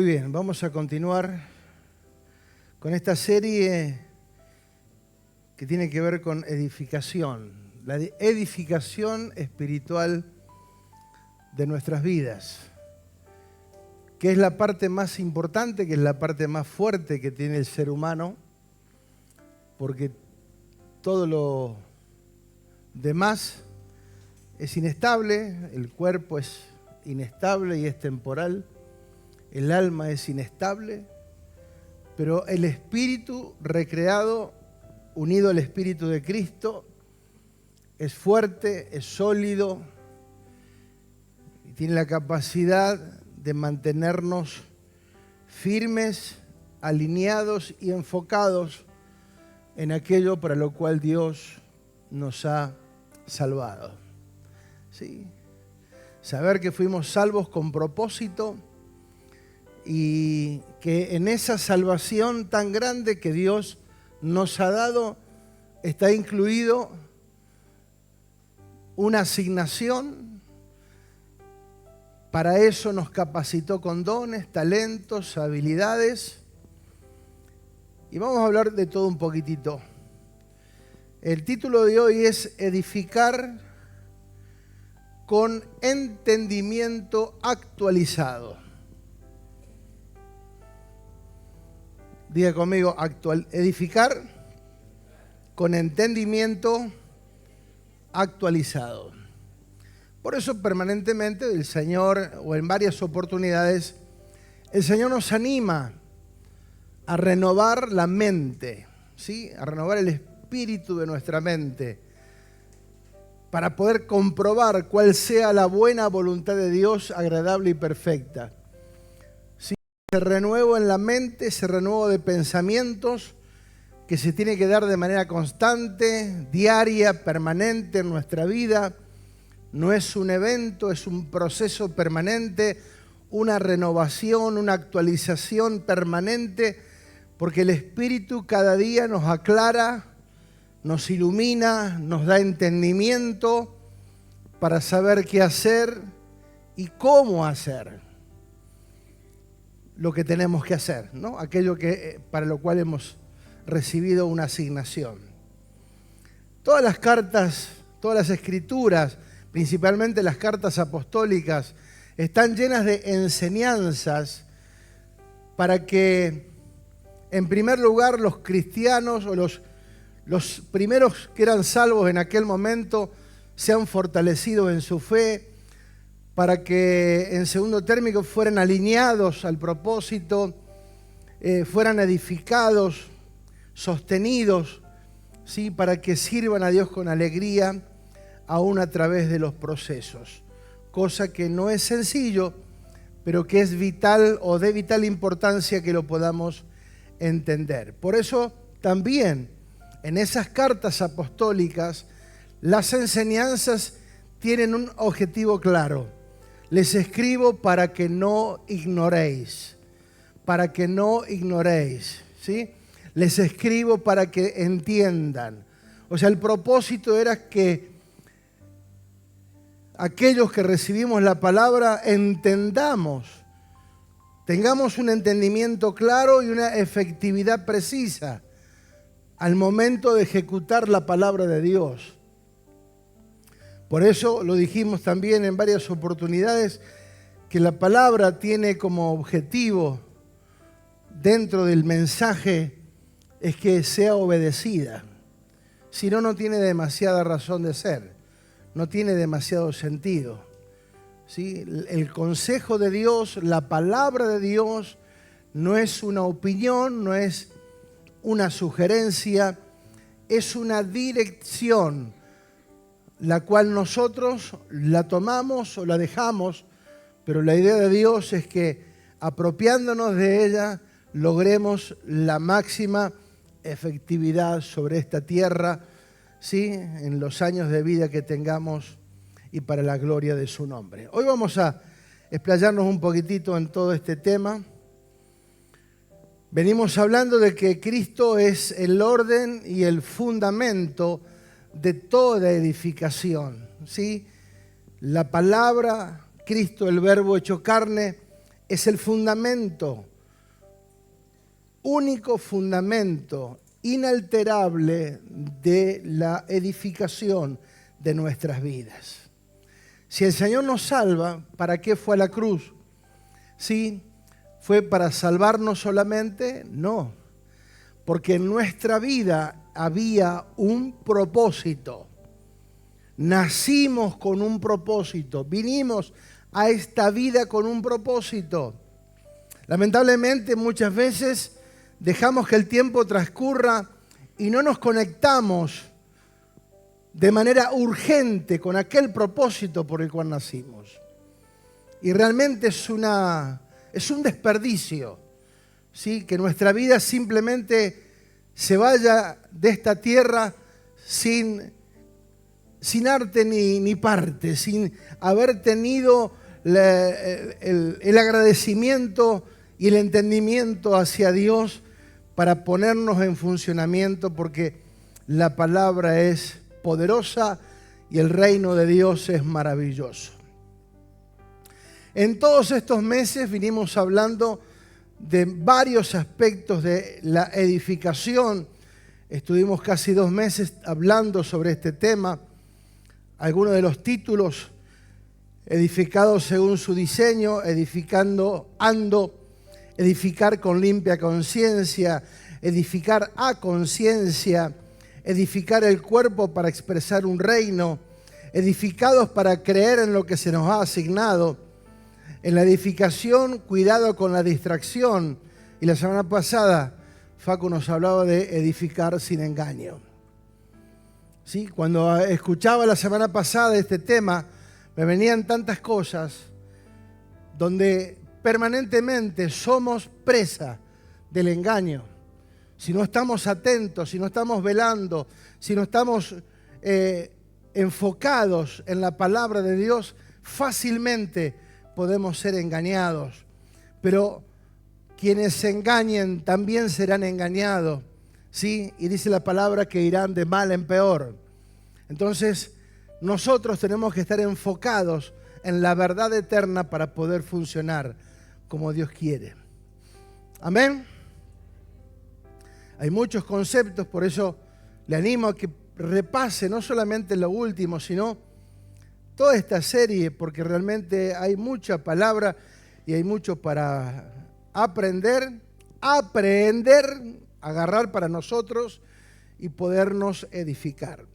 Muy bien, vamos a continuar con esta serie que tiene que ver con edificación, la edificación espiritual de nuestras vidas, que es la parte más importante, que es la parte más fuerte que tiene el ser humano, porque todo lo demás es inestable, el cuerpo es inestable y es temporal, el alma es inestable, pero el espíritu recreado, unido al espíritu de Cristo, es fuerte, es sólido y tiene la capacidad de mantenernos firmes, alineados y enfocados en aquello para lo cual Dios nos ha salvado. ¿Sí? Saber que fuimos salvos con propósito y que en esa salvación tan grande que Dios nos ha dado está incluido una asignación. Para eso nos capacitó con dones, talentos, habilidades. Y vamos a hablar de todo un poquitito. El título de hoy es Edificar con entendimiento actualizado. Diga conmigo, edificar con entendimiento actualizado. Por eso permanentemente el Señor, o en varias oportunidades, el Señor nos anima a renovar la mente, ¿sí? A renovar el espíritu de nuestra mente, para poder comprobar cuál sea la buena voluntad de Dios, agradable y perfecta. ¿Sí? Ese renuevo en la mente, ese renuevo de pensamientos que se tiene que dar de manera constante, diaria, permanente en nuestra vida. No es un evento, es un proceso permanente, una renovación, una actualización permanente, porque el Espíritu cada día nos aclara, nos ilumina, nos da entendimiento para saber qué hacer y cómo hacer lo que tenemos que hacer, ¿no? Aquello para lo cual hemos recibido una asignación. Todas las cartas, todas las escrituras, principalmente las cartas apostólicas, están llenas de enseñanzas para que, en primer lugar, los cristianos o los primeros que eran salvos en aquel momento sean fortalecidos en su fe, para que en segundo término fueran alineados al propósito, fueran edificados, sostenidos, ¿sí? Para que sirvan a Dios con alegría, aún a través de los procesos. Cosa que no es sencillo, pero que es vital o de vital importancia que lo podamos entender. Por eso también en esas cartas apostólicas, las enseñanzas tienen un objetivo claro. Les escribo para que no ignoréis, ¿sí? Les escribo para que entiendan. O sea, el propósito era que aquellos que recibimos la palabra entendamos, tengamos un entendimiento claro y una efectividad precisa al momento de ejecutar la palabra de Dios. Por eso lo dijimos también en varias oportunidades, que la palabra tiene como objetivo dentro del mensaje es que sea obedecida. Si no, no tiene demasiada razón de ser, no tiene demasiado sentido. ¿Sí? El consejo de Dios, la palabra de Dios, no es una opinión, no es una sugerencia, es una dirección, la cual nosotros la tomamos o la dejamos, pero la idea de Dios es que apropiándonos de ella logremos la máxima efectividad sobre esta tierra, ¿sí? En los años de vida que tengamos y para la gloria de su nombre. Hoy vamos a explayarnos un poquitito en todo este tema. Venimos hablando de que Cristo es el orden y el fundamento de toda edificación, ¿sí? La palabra, Cristo, el verbo hecho carne, es el fundamento, único fundamento inalterable de la edificación de nuestras vidas. Si el Señor nos salva, ¿para qué fue a la cruz? ¿Sí? ¿Fue para salvarnos solamente? No, porque en nuestra vida había un propósito. Nacimos con un propósito, vinimos a esta vida con un propósito. Lamentablemente muchas veces dejamos que el tiempo transcurra y no nos conectamos de manera urgente con aquel propósito por el cual nacimos. Y realmente es un desperdicio, ¿sí? Que nuestra vida simplemente se vaya de esta tierra sin arte ni parte, sin haber tenido el agradecimiento y el entendimiento hacia Dios para ponernos en funcionamiento, porque la palabra es poderosa y el reino de Dios es maravilloso. En todos estos meses vinimos hablando de varios aspectos de la edificación. Estuvimos casi 2 meses hablando sobre este tema. Algunos de los títulos: edificados según su diseño, edificando ando, edificar con limpia conciencia, edificar a conciencia, edificar el cuerpo para expresar un reino, edificados para creer en lo que se nos ha asignado. En la edificación, cuidado con la distracción. Y la semana pasada, Facu nos hablaba de edificar sin engaño. ¿Sí? Cuando escuchaba la semana pasada este tema, me venían tantas cosas donde permanentemente somos presa del engaño. Si no estamos atentos, si no estamos velando, si no estamos enfocados en la palabra de Dios, fácilmente podemos ser engañados. Pero quienes se engañen también serán engañados, ¿sí? Y dice la palabra que irán de mal en peor. Entonces, nosotros tenemos que estar enfocados en la verdad eterna para poder funcionar como Dios quiere. Amén. Hay muchos conceptos, por eso le animo a que repase no solamente lo último, sino toda esta serie, porque realmente hay mucha palabra y hay mucho para aprender, agarrar para nosotros y podernos edificar.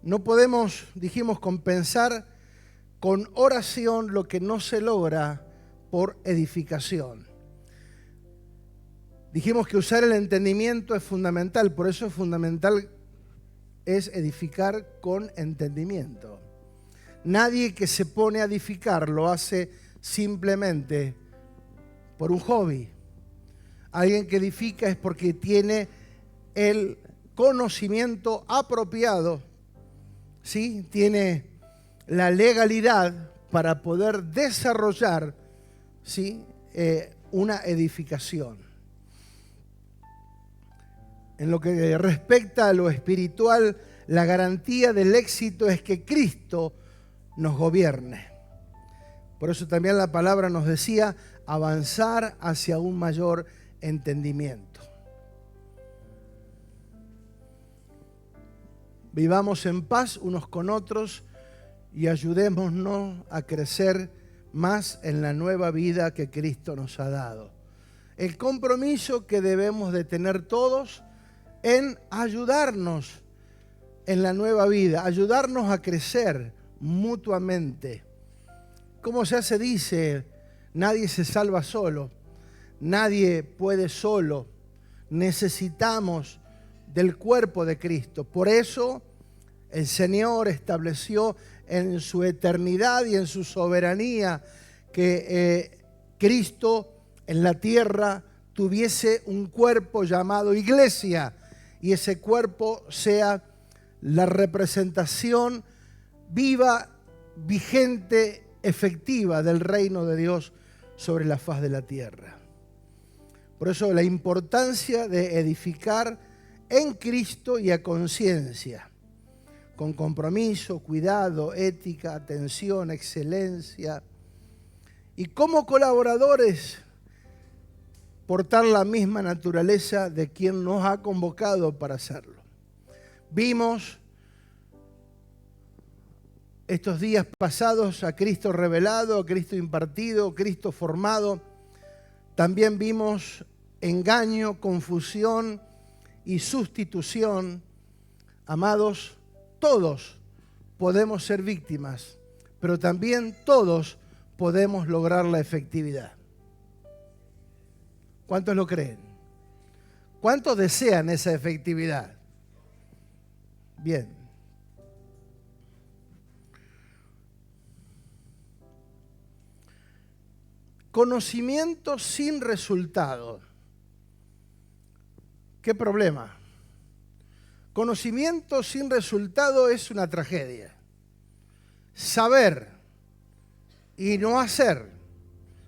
No podemos, dijimos, compensar con oración lo que no se logra por edificación. Dijimos que usar el entendimiento es fundamental, por eso es fundamental es edificar con entendimiento. Nadie que se pone a edificar lo hace simplemente por un hobby. Alguien que edifica es porque tiene el conocimiento apropiado, ¿sí? Tiene la legalidad para poder desarrollar, ¿sí? Una edificación. En lo que respecta a lo espiritual, la garantía del éxito es que Cristo nos gobierne. Por eso también la palabra nos decía avanzar hacia un mayor entendimiento. Vivamos en paz unos con otros y ayudémonos a crecer más en la nueva vida que Cristo nos ha dado. El compromiso que debemos de tener todos en ayudarnos en la nueva vida, ayudarnos a crecer mutuamente. Como ya se dice, nadie se salva solo, nadie puede solo, necesitamos del cuerpo de Cristo. Por eso el Señor estableció en su eternidad y en su soberanía que Cristo en la tierra tuviese un cuerpo llamado iglesia, y ese cuerpo sea la representación viva, vigente, efectiva del reino de Dios sobre la faz de la tierra. Por eso la importancia de edificar en Cristo y a conciencia, con compromiso, cuidado, ética, atención, excelencia, y como colaboradores portar la misma naturaleza de quien nos ha convocado para hacerlo. Vimos estos días pasados a Cristo revelado, a Cristo impartido, a Cristo formado. También vimos engaño, confusión y sustitución. Amados, todos podemos ser víctimas, pero también todos podemos lograr la efectividad. ¿Cuántos lo creen? ¿Cuántos desean esa efectividad? Bien. Conocimiento sin resultado. ¿Qué problema? Conocimiento sin resultado es una tragedia. Saber y no hacer,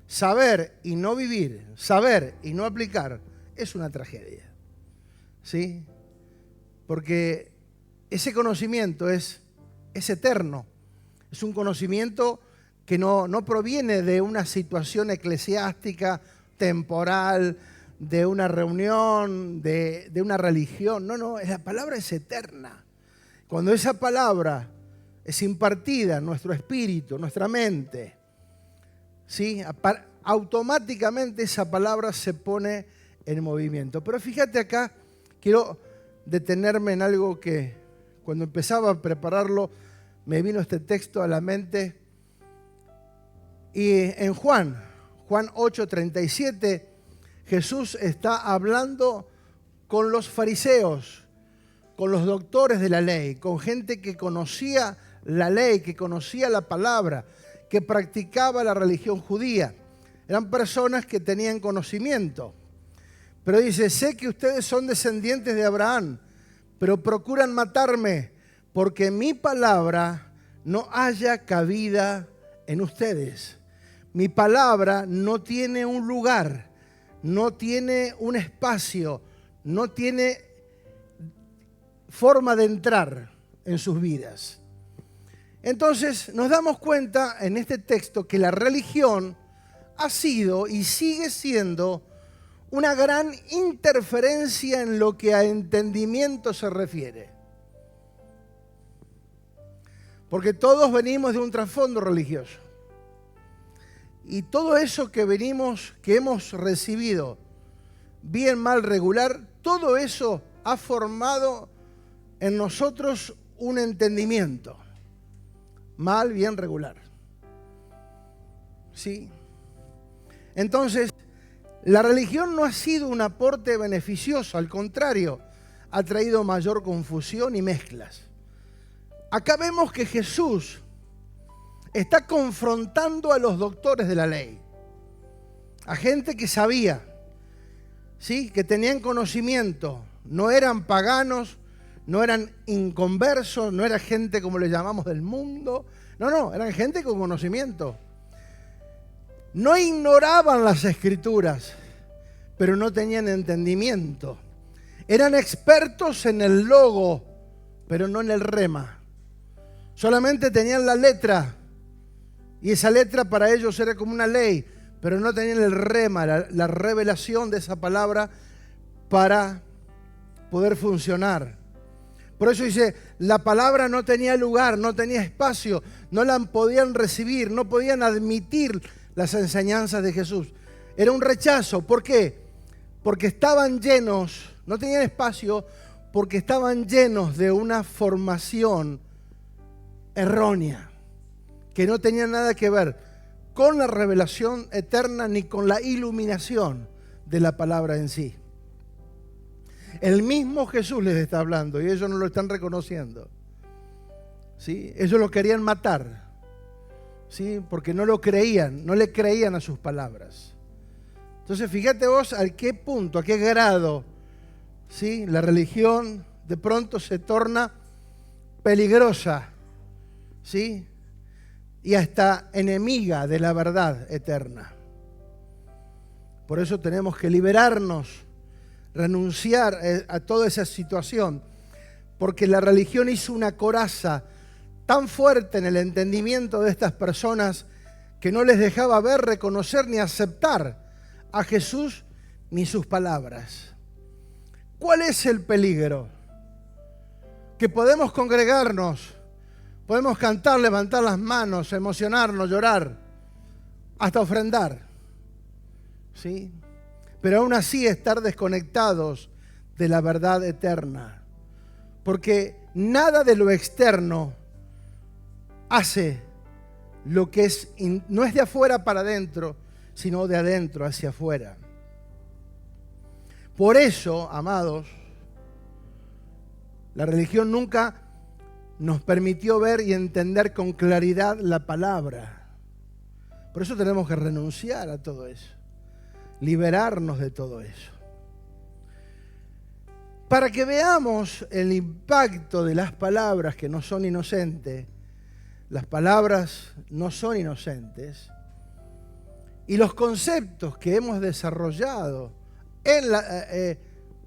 saber y no vivir, saber y no aplicar, es una tragedia. ¿Sí? Porque ese conocimiento es eterno. Es un conocimiento que no proviene de una situación eclesiástica, temporal, de una reunión, de una religión. No, la palabra es eterna. Cuando esa palabra es impartida en nuestro espíritu, nuestra mente, ¿sí? Automáticamente esa palabra se pone en movimiento. Pero fíjate acá, quiero detenerme en algo que cuando empezaba a prepararlo me vino este texto a la mente. Y en Juan 8:37, Jesús está hablando con los fariseos, con los doctores de la ley, con gente que conocía la ley, que conocía la palabra, que practicaba la religión judía. Eran personas que tenían conocimiento. Pero dice, sé que ustedes son descendientes de Abraham, pero procuran matarme, porque mi palabra no haya cabida en ustedes. Mi palabra no tiene un lugar, no tiene un espacio, no tiene forma de entrar en sus vidas. Entonces nos damos cuenta en este texto que la religión ha sido y sigue siendo una gran interferencia en lo que a entendimiento se refiere. Porque todos venimos de un trasfondo religioso. Y todo eso que hemos recibido, bien, mal, regular, todo eso ha formado en nosotros un entendimiento. Mal, bien, regular. ¿Sí? Entonces, la religión no ha sido un aporte beneficioso, al contrario, ha traído mayor confusión y mezclas. Acá vemos que Jesús está confrontando a los doctores de la ley, a gente que sabía, ¿sí? Que tenían conocimiento, no eran paganos, no eran inconversos, no era gente como le llamamos del mundo, no, eran gente con conocimiento. No ignoraban las escrituras, pero no tenían entendimiento. Eran expertos en el logo, pero no en el rema. Solamente tenían la letra, y esa letra para ellos era como una ley, pero no tenían el rema, la revelación de esa palabra para poder funcionar. Por eso dice, la palabra no tenía lugar, no tenía espacio, no la podían recibir, no podían admitir las enseñanzas de Jesús. Era un rechazo. ¿Por qué? Porque estaban llenos, no tenían espacio, porque estaban llenos de una formación errónea, que no tenía nada que ver con la revelación eterna ni con la iluminación de la palabra en sí. El mismo Jesús les está hablando y ellos no lo están reconociendo. ¿Sí? Ellos lo querían matar, ¿sí? Porque no lo creían, no le creían a sus palabras. Entonces fíjate vos a qué punto, a qué grado, ¿sí? La religión de pronto se torna peligrosa, ¿sí? Y hasta enemiga de la verdad eterna. Por eso tenemos que liberarnos, renunciar a toda esa situación, porque la religión hizo una coraza tan fuerte en el entendimiento de estas personas que no les dejaba ver, reconocer ni aceptar a Jesús ni sus palabras. ¿Cuál es el peligro? Que podemos congregarnos, podemos cantar, levantar las manos, emocionarnos, llorar, hasta ofrendar, ¿sí? Pero aún así estar desconectados de la verdad eterna. Porque nada de lo externo hace lo que es, no es de afuera para adentro, sino de adentro hacia afuera. Por eso, amados, la religión nunca nos permitió ver y entender con claridad la palabra. Por eso tenemos que renunciar a todo eso, liberarnos de todo eso. Para que veamos el impacto de las palabras que no son inocentes, las palabras no son inocentes, y los conceptos que hemos desarrollado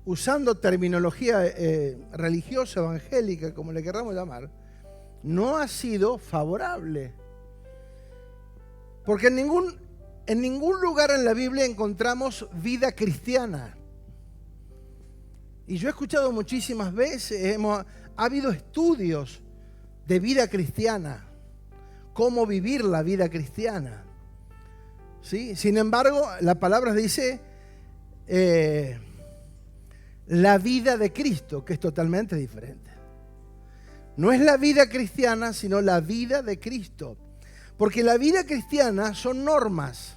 usando terminología religiosa, evangélica, como le queramos llamar, no ha sido favorable. Porque en ningún lugar en la Biblia encontramos vida cristiana. Y yo he escuchado muchísimas veces, ha habido estudios de vida cristiana, cómo vivir la vida cristiana, ¿sí? Sin embargo, la palabra dice la vida de Cristo, que es totalmente diferente. No es la vida cristiana, sino la vida de Cristo. Porque la vida cristiana son normas,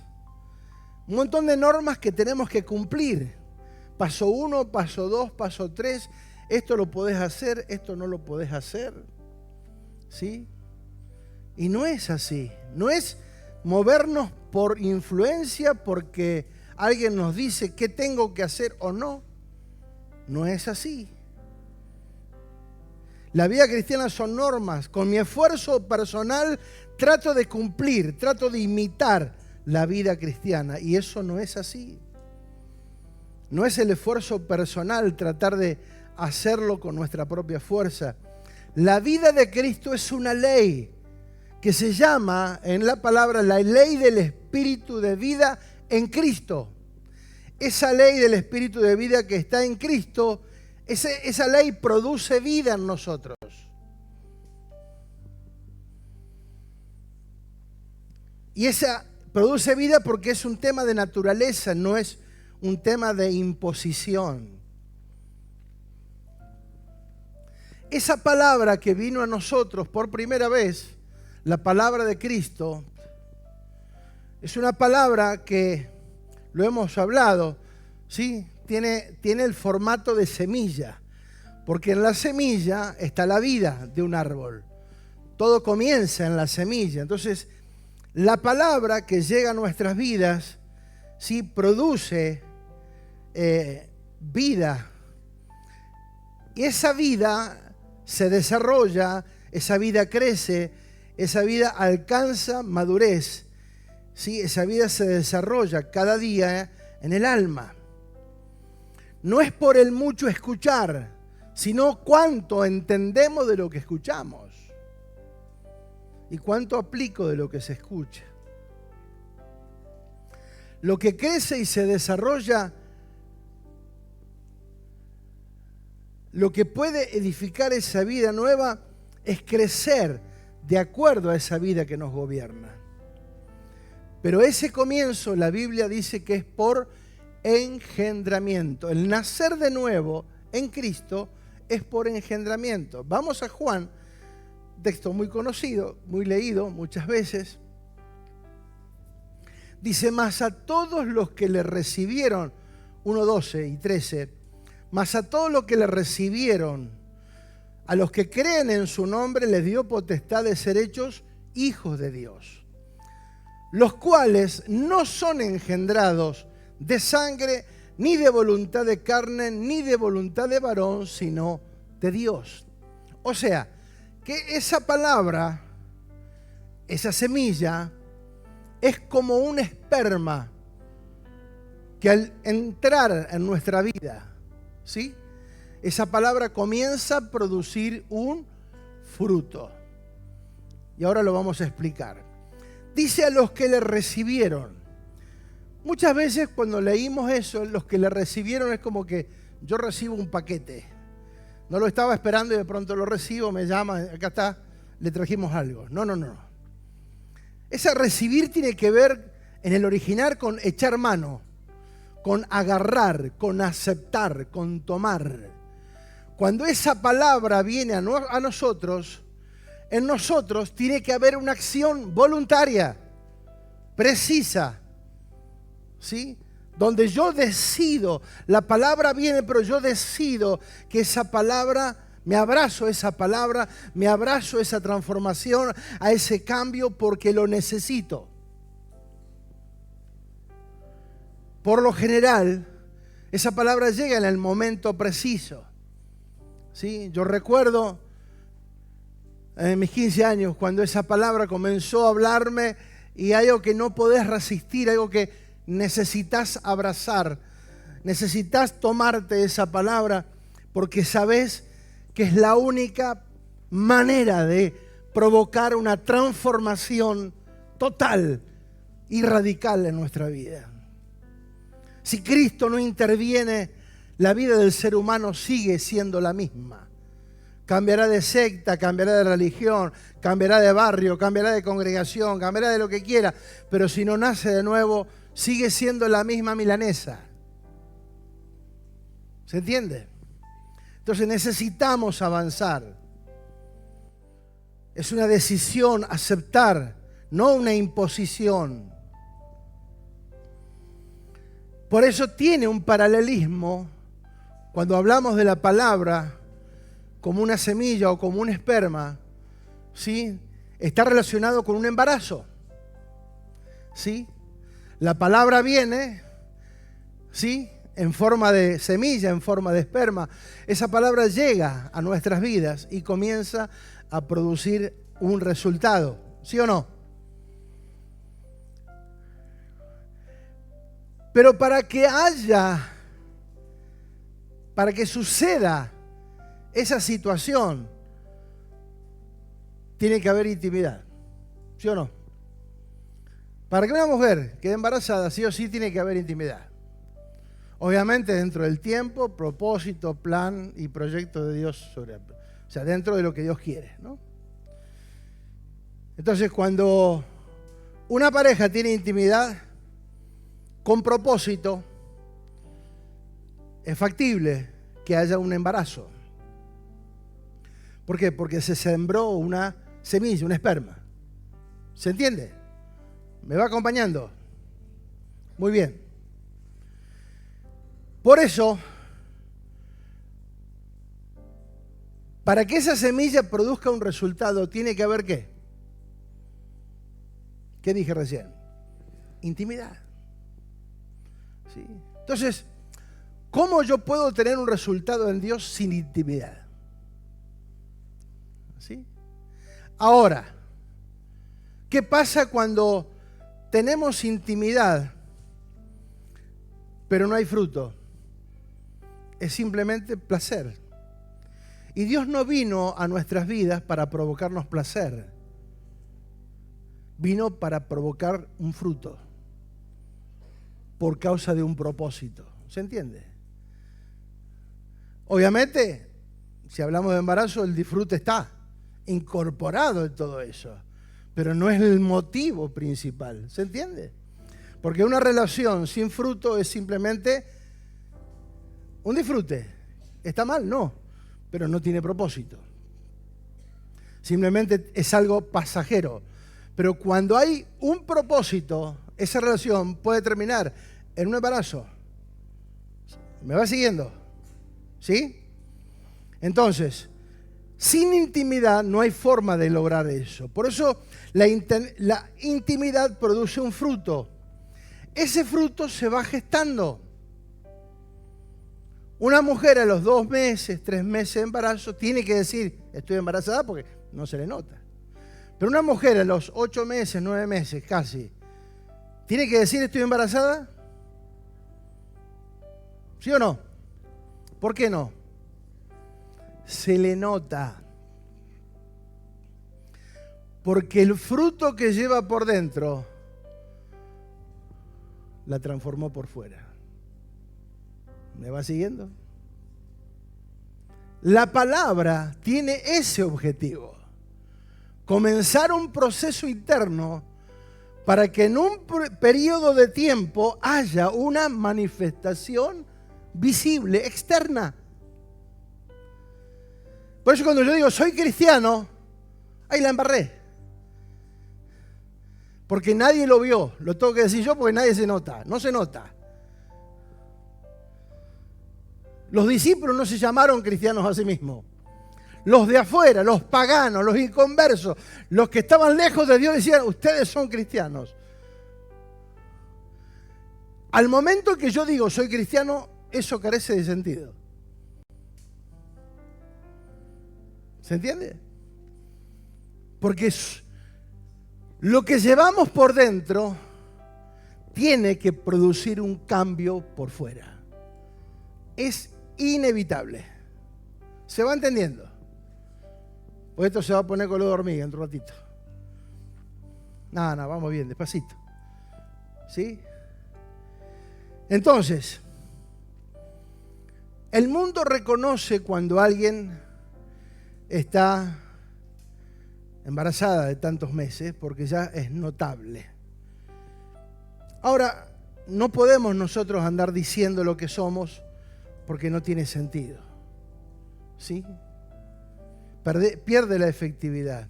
un montón de normas que tenemos que cumplir. Paso 1, paso 2, paso 3, esto lo podés hacer, esto no lo podés hacer, ¿sí? Y no es así, no es movernos por influencia porque alguien nos dice qué tengo que hacer o no. No es así. La vida cristiana son normas. Con mi esfuerzo personal trato de cumplir, trato de imitar la vida cristiana. Y eso no es así. No es el esfuerzo personal tratar de hacerlo con nuestra propia fuerza. La vida de Cristo es una ley que se llama en la palabra la ley del Espíritu de vida en Cristo. Esa ley del Espíritu de vida que está en Cristo, esa ley produce vida en nosotros. Y esa produce vida porque es un tema de naturaleza, no es un tema de imposición. Esa palabra que vino a nosotros por primera vez, la palabra de Cristo, es una palabra que, lo hemos hablado, ¿sí? Tiene el formato de semilla, porque en la semilla está la vida de un árbol. Todo comienza en la semilla. Entonces, la palabra que llega a nuestras vidas, ¿sí? Produce vida. Y esa vida se desarrolla, esa vida crece, esa vida alcanza madurez. ¿Sí? Esa vida se desarrolla cada día en el alma. No es por el mucho escuchar, sino cuánto entendemos de lo que escuchamos y cuánto aplico de lo que se escucha. Lo que crece y se desarrolla, lo que puede edificar esa vida nueva es crecer de acuerdo a esa vida que nos gobierna. Pero ese comienzo, la Biblia dice que es por engendramiento. El nacer de nuevo en Cristo es por engendramiento. Vamos a Juan, texto muy conocido, muy leído muchas veces. Dice, mas a todos los que le recibieron, 1:12 y 13, mas a todos los que le recibieron, a los que creen en su nombre, les dio potestad de ser hechos hijos de Dios, los cuales no son engendrados de sangre, ni de voluntad de carne, ni de voluntad de varón, sino de Dios. O sea, que esa palabra, esa semilla, es como un esperma que al entrar en nuestra vida, ¿sí? Esa palabra comienza a producir un fruto. Y ahora lo vamos a explicar. Dice a los que le recibieron. Muchas veces cuando leímos eso, los que le recibieron es como que yo recibo un paquete. No lo estaba esperando y de pronto lo recibo, me llama, acá está, le trajimos algo. No. Ese recibir tiene que ver en el original con echar mano, con agarrar, con aceptar, con tomar. Cuando esa palabra viene a nosotros, en nosotros tiene que haber una acción voluntaria, precisa, ¿sí? Donde yo decido, la palabra viene, pero yo decido que esa palabra, me abrazo a esa palabra, me abrazo a esa transformación, a ese cambio, porque lo necesito. Por lo general, esa palabra llega en el momento preciso, ¿sí? Yo recuerdo en mis 15 años cuando esa palabra comenzó a hablarme y algo que no podés resistir, algo que necesitas abrazar, necesitas tomarte esa palabra porque sabes que es la única manera de provocar una transformación total y radical en nuestra vida. Si Cristo no interviene, la vida del ser humano sigue siendo la misma. Cambiará de secta, cambiará de religión, cambiará de barrio, cambiará de congregación, cambiará de lo que quiera, pero si no nace de nuevo, sigue siendo la misma milanesa. ¿Se entiende? Entonces necesitamos avanzar. Es una decisión aceptar, no una imposición. Por eso tiene un paralelismo cuando hablamos de la palabra como una semilla o como un esperma, ¿sí? Está relacionado con un embarazo, ¿sí? La palabra viene, ¿sí? En forma de semilla, en forma de esperma. Esa palabra llega a nuestras vidas y comienza a producir un resultado, ¿sí o no? Pero para que suceda esa situación, tiene que haber intimidad, ¿sí o no? Para que una mujer quede embarazada, sí o sí tiene que haber intimidad. Obviamente dentro del tiempo, propósito, plan y proyecto de Dios o sea, dentro de lo que Dios quiere, ¿no? Entonces, cuando una pareja tiene intimidad con propósito, es factible que haya un embarazo. ¿Por qué? Porque se sembró una semilla, un esperma. ¿Se entiende? ¿Me va acompañando? Muy bien. Por eso, para que esa semilla produzca un resultado, tiene que haber ¿qué? ¿Qué dije recién? Intimidad. ¿Sí? Entonces, ¿cómo yo puedo tener un resultado en Dios sin intimidad? ¿Sí? Ahora, ¿qué pasa cuando tenemos intimidad, pero no hay fruto? Es simplemente placer. Y Dios no vino a nuestras vidas para provocarnos placer. Vino para provocar un fruto por causa de un propósito. ¿Se entiende? Obviamente, si hablamos de embarazo, el disfrute está incorporado en todo eso, pero no es el motivo principal. ¿Se entiende? Porque una relación sin fruto es simplemente un disfrute. ¿Está mal? No, pero no tiene propósito. Simplemente es algo pasajero. Pero cuando hay un propósito, esa relación puede terminar en un embarazo. ¿Me va siguiendo? ¿Sí? Entonces, sin intimidad no hay forma de lograr eso. Por eso la intimidad produce un fruto. Ese fruto se va gestando. Una mujer a los 2 meses, 3 meses de embarazo tiene que decir, estoy embarazada, porque no se le nota. Pero una mujer a los 8 meses, 9 meses casi, ¿tiene que decir estoy embarazada? ¿Sí o no? ¿Por qué no? Se le nota. Porque el fruto que lleva por dentro la transformó por fuera. ¿Me va siguiendo? La palabra tiene ese objetivo. Comenzar un proceso interno para que en un periodo de tiempo haya una manifestación visible, externa. Por eso cuando yo digo soy cristiano, ahí la embarré. Porque nadie lo vio. Lo tengo que decir yo porque nadie se nota. No se nota. Los discípulos no se llamaron cristianos a sí mismos. Los de afuera, los paganos, los inconversos, los que estaban lejos de Dios decían, ustedes son cristianos. Al momento que yo digo soy cristiano, eso carece de sentido. ¿Se entiende? Porque lo que llevamos por dentro tiene que producir un cambio por fuera. Es inevitable. ¿Se va entendiendo? Pues esto se va a poner color de hormiga en un ratito. No, vamos bien, despacito. ¿Sí? Entonces, el mundo reconoce cuando alguien está embarazada de tantos meses porque ya es notable. Ahora, no podemos nosotros andar diciendo lo que somos porque no tiene sentido. ¿Sí? Pierde la efectividad.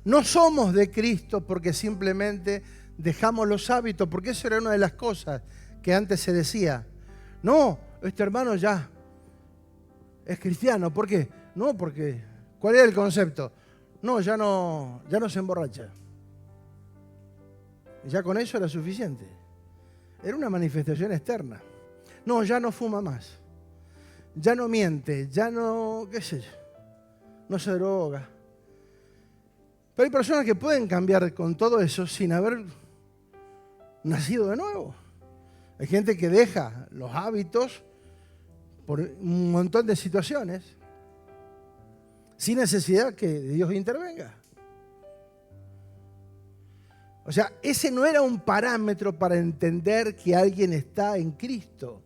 No somos de Cristo porque simplemente dejamos los hábitos, porque eso era una de las cosas que antes se decía. No, este hermano ya es cristiano. ¿Por qué? No, porque ¿cuál era el concepto? No, ya no se emborracha. Y ya con eso era suficiente. Era una manifestación externa. No, ya no fuma más. Ya no miente, ya no, qué sé yo, no se droga. Pero hay personas que pueden cambiar con todo eso sin haber nacido de nuevo. Hay gente que deja los hábitos por un montón de situaciones sin necesidad que Dios intervenga. O sea, ese no era un parámetro para entender que alguien está en Cristo.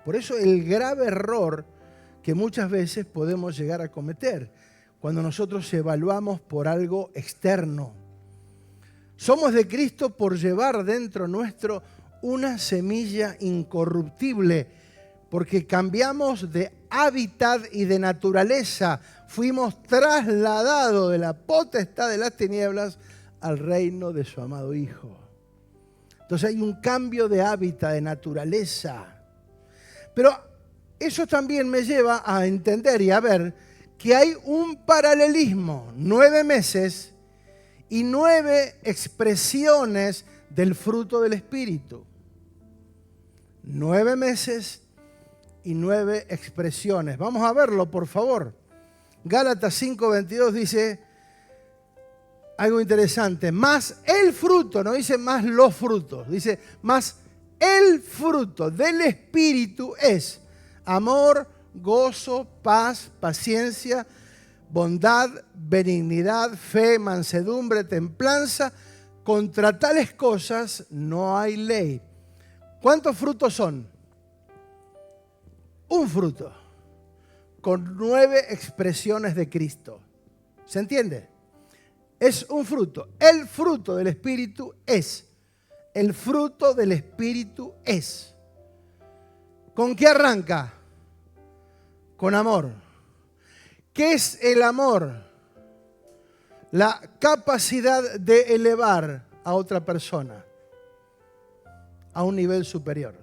Por eso el grave error que muchas veces podemos llegar a cometer cuando nosotros evaluamos por algo externo. Somos de Cristo por llevar dentro nuestro una semilla incorruptible, porque cambiamos de hábitat y de naturaleza. Fuimos trasladados de la potestad de las tinieblas al reino de su amado Hijo. Entonces hay un cambio de hábitat, de naturaleza. Pero eso también me lleva a entender y a ver que hay un paralelismo, 9 meses y 9 expresiones del fruto del Espíritu. 9 meses y 9 expresiones. Vamos a verlo, por favor. Gálatas 5:22 dice algo interesante. Más el fruto, no dice más los frutos, dice más el fruto del Espíritu es amor, gozo, paz, paciencia, bondad, benignidad, fe, mansedumbre, templanza. Contra tales cosas no hay ley. ¿Cuántos frutos son? Un fruto, con 9 expresiones de Cristo. ¿Se entiende? Es un fruto. El fruto del Espíritu es. El fruto del Espíritu es. ¿Con qué arranca? Con amor. ¿Qué es el amor? La capacidad de elevar a otra persona a un nivel superior.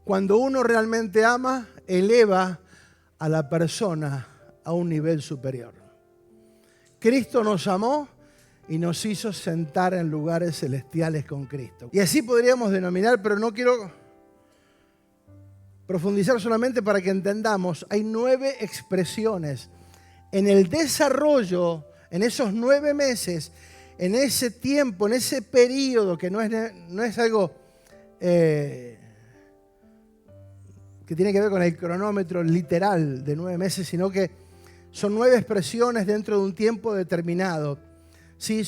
Cuando uno realmente ama, eleva a la persona a un nivel superior. Cristo nos amó y nos hizo sentar en lugares celestiales con Cristo. Y así podríamos denominar, pero no quiero profundizar solamente para que entendamos. Hay 9 expresiones. En el desarrollo, en esos 9 meses, en ese tiempo, en ese periodo, que no es algo que tiene que ver con el cronómetro literal de 9 meses, sino que Son 9 expresiones dentro de un tiempo determinado. ¿Sí?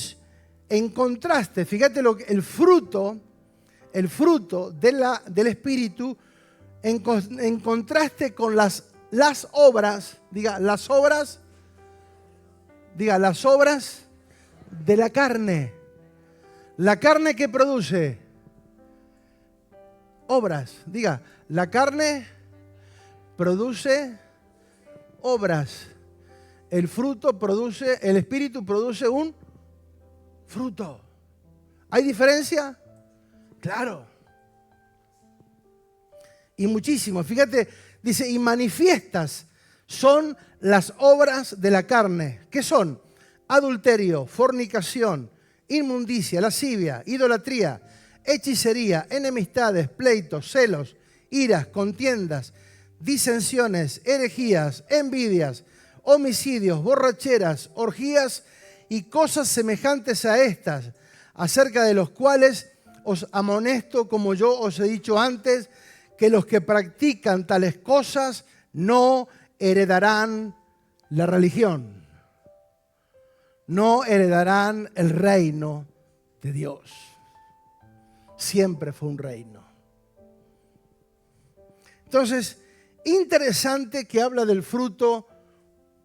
En contraste, fíjate el fruto del Espíritu, en contraste con las obras, las obras de la carne. La carne que produce obras. La carne produce obras. El Espíritu produce un fruto. ¿Hay diferencia? Claro. Y muchísimo. Fíjate, dice, y manifiestas son las obras de la carne. ¿Qué son? Adulterio, fornicación, inmundicia, lascivia, idolatría, hechicería, enemistades, pleitos, celos, iras, contiendas, disensiones, herejías, envidias, homicidios, borracheras, orgías y cosas semejantes a estas, acerca de los cuales os amonesto, como yo os he dicho antes, que los que practican tales cosas no heredarán la religión, no heredarán el reino de Dios. Siempre fue un reino. Entonces, interesante que habla del fruto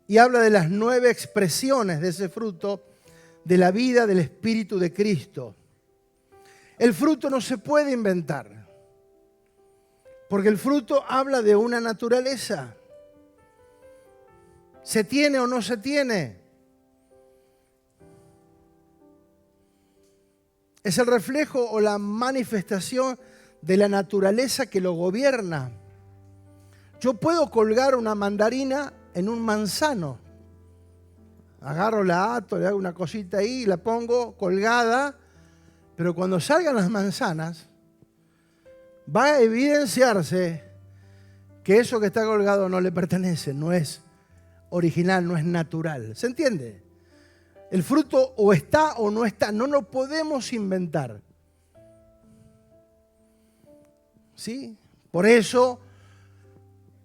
y habla de las 9 expresiones de ese fruto de la vida del Espíritu de Cristo. El fruto no se puede inventar, porque el fruto habla de una naturaleza. ¿Se tiene o no se tiene? Es el reflejo o la manifestación de la naturaleza que lo gobierna. Yo puedo colgar una mandarina en un manzano. Agarro, la ato, le hago una cosita ahí, la pongo colgada, pero cuando salgan las manzanas, va a evidenciarse que eso que está colgado no le pertenece, no es original, no es natural. ¿Se entiende? El fruto o está o no está, no lo podemos inventar. ¿Sí? Por eso,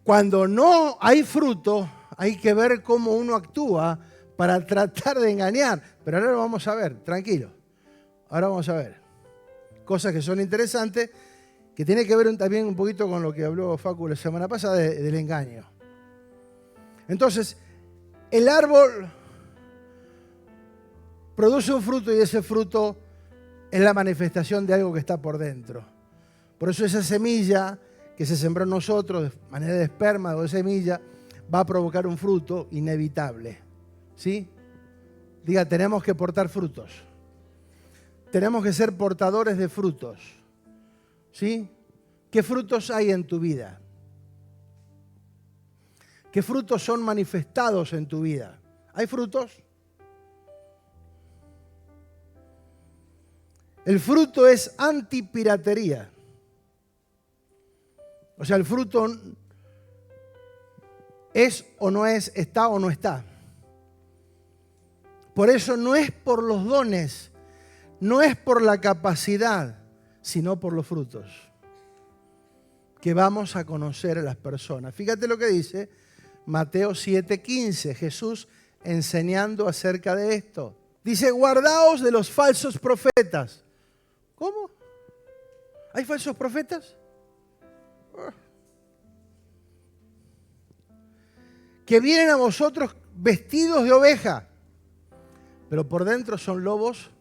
cuando no hay fruto, hay que ver cómo uno actúa para tratar de engañar. Pero ahora lo vamos a ver, tranquilo. Ahora vamos a ver cosas que son interesantes, que tiene que ver también un poquito con lo que habló Facu la semana pasada del engaño. Entonces, el árbol produce un fruto y ese fruto es la manifestación de algo que está por dentro. Por eso esa semilla que se sembró en nosotros de manera de esperma o de semilla va a provocar un fruto inevitable. ¿Sí? Diga, tenemos que portar frutos. Tenemos que ser portadores de frutos. ¿Sí? ¿Qué frutos hay en tu vida? ¿Qué frutos son manifestados en tu vida? ¿Hay frutos? El fruto es antipiratería. O sea, el fruto es o no es, está o no está. Por eso no es por los dones, no es por la capacidad, sino por los frutos que vamos a conocer a las personas. Fíjate lo que dice Mateo 7:15, Jesús enseñando acerca de esto. Dice, guardaos de los falsos profetas. ¿Cómo? ¿Hay falsos profetas? Que vienen a vosotros vestidos de oveja, pero por dentro son lobos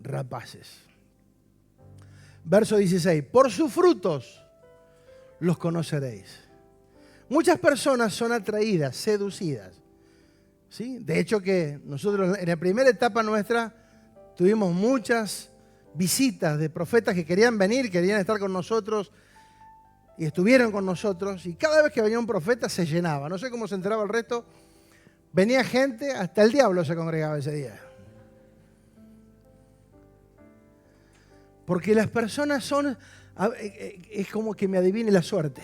rapaces. Verso 16, por sus frutos los conoceréis. Muchas personas son atraídas, seducidas. ¿Sí? De hecho que nosotros en la primera etapa nuestra tuvimos muchas visitas de profetas que querían venir, querían estar con nosotros y estuvieron con nosotros, y cada vez que venía un profeta se llenaba. No sé cómo se enteraba el resto. Venía gente, hasta el diablo se congregaba ese día. Porque las personas son, es como que me adivine la suerte.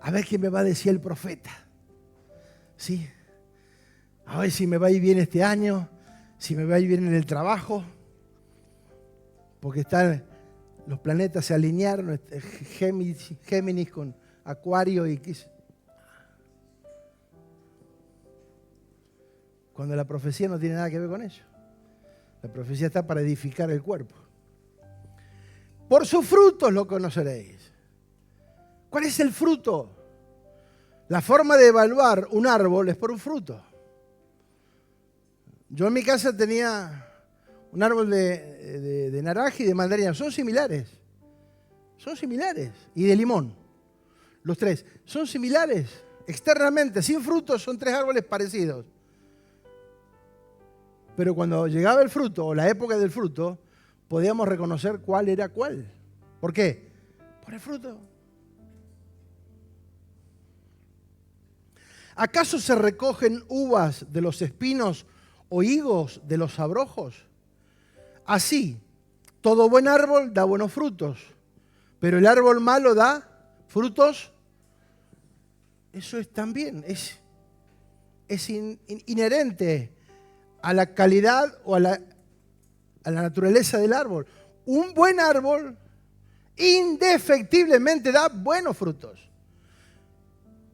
A ver qué me va a decir el profeta. ¿Sí? A ver si me va a ir bien este año, si me va a ir bien en el trabajo. Porque los planetas se alinearon, Géminis con Acuario y cuando la profecía no tiene nada que ver con ello. La profecía está para edificar el cuerpo. Por sus frutos lo conoceréis. ¿Cuál es el fruto? La forma de evaluar un árbol es por un fruto. Yo en mi casa tenía un árbol de naranja y de mandarina. Son similares. Son similares. Y de limón. Los tres. Son similares. Externamente, sin frutos, son tres árboles parecidos. Pero cuando llegaba el fruto, o la época del fruto, podíamos reconocer cuál era cuál. ¿Por qué? Por el fruto. ¿Acaso se recogen uvas de los espinos o higos de los abrojos? Así, todo buen árbol da buenos frutos, pero el árbol malo da frutos. Eso es también, es inherente a la calidad o a la naturaleza del árbol. Un buen árbol indefectiblemente da buenos frutos.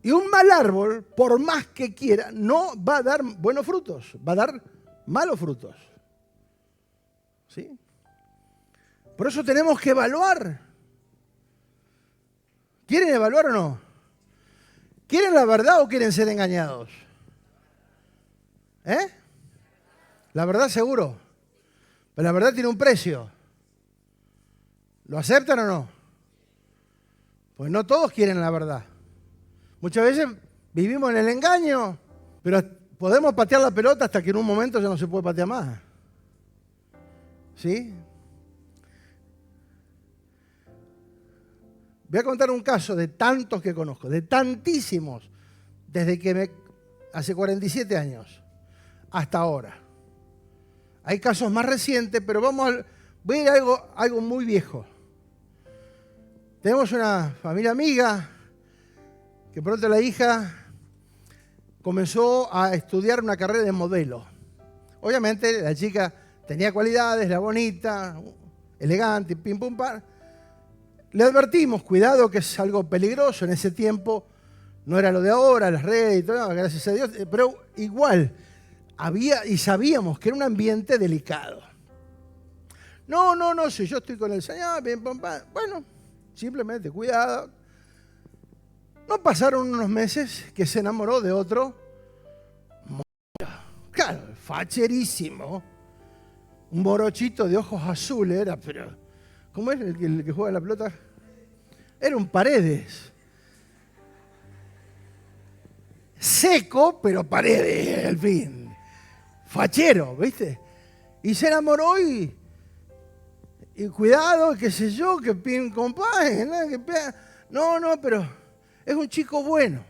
Y un mal árbol, por más que quiera, no va a dar buenos frutos, va a dar malos frutos. ¿Sí? Por eso tenemos que evaluar. ¿Quieren evaluar o no? ¿Quieren la verdad o quieren ser engañados? La verdad seguro. Pero la verdad tiene un precio. ¿Lo aceptan o no? Pues no todos quieren la verdad. Muchas veces vivimos en el engaño, pero podemos patear la pelota hasta que en un momento ya no se puede patear más. ¿Sí? Voy a contar un caso de tantos que conozco, de tantísimos, desde que hace 47 años hasta ahora. Hay casos más recientes, pero voy a ir a algo muy viejo. Tenemos una familia amiga que pronto la hija comenzó a estudiar una carrera de modelo. Obviamente la chica tenía cualidades, era bonita, elegante, pim pum pam. Le advertimos, cuidado que es algo peligroso. En ese tiempo no era lo de ahora, las redes y todo, gracias a Dios, pero igual había y sabíamos que era un ambiente delicado. No, si yo estoy con el Señor, pim pum pam. Bueno, simplemente cuidado. No pasaron unos meses que se enamoró de otro. Claro, facherísimo. Un morochito de ojos azules era, pero ¿cómo es el que juega la pelota? Era un Paredes. Seco, pero Paredes, al fin. Fachero, ¿viste? Y se enamoró y cuidado, qué sé yo, que pin compás, no, pero es un chico bueno.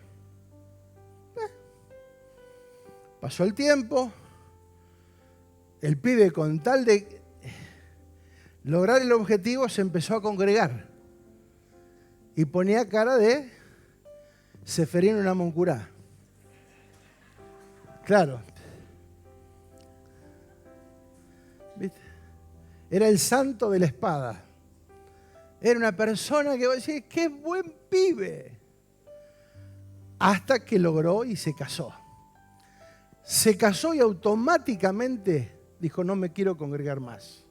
Pasó el tiempo, el pibe con tal de lograr el objetivo se empezó a congregar y ponía cara de Seferino en una Moncurá. Claro. ¿Viste? Era el santo de la espada. Era una persona que vos decís, qué buen pibe. Hasta que logró y se casó. Se casó y automáticamente dijo, no me quiero congregar más.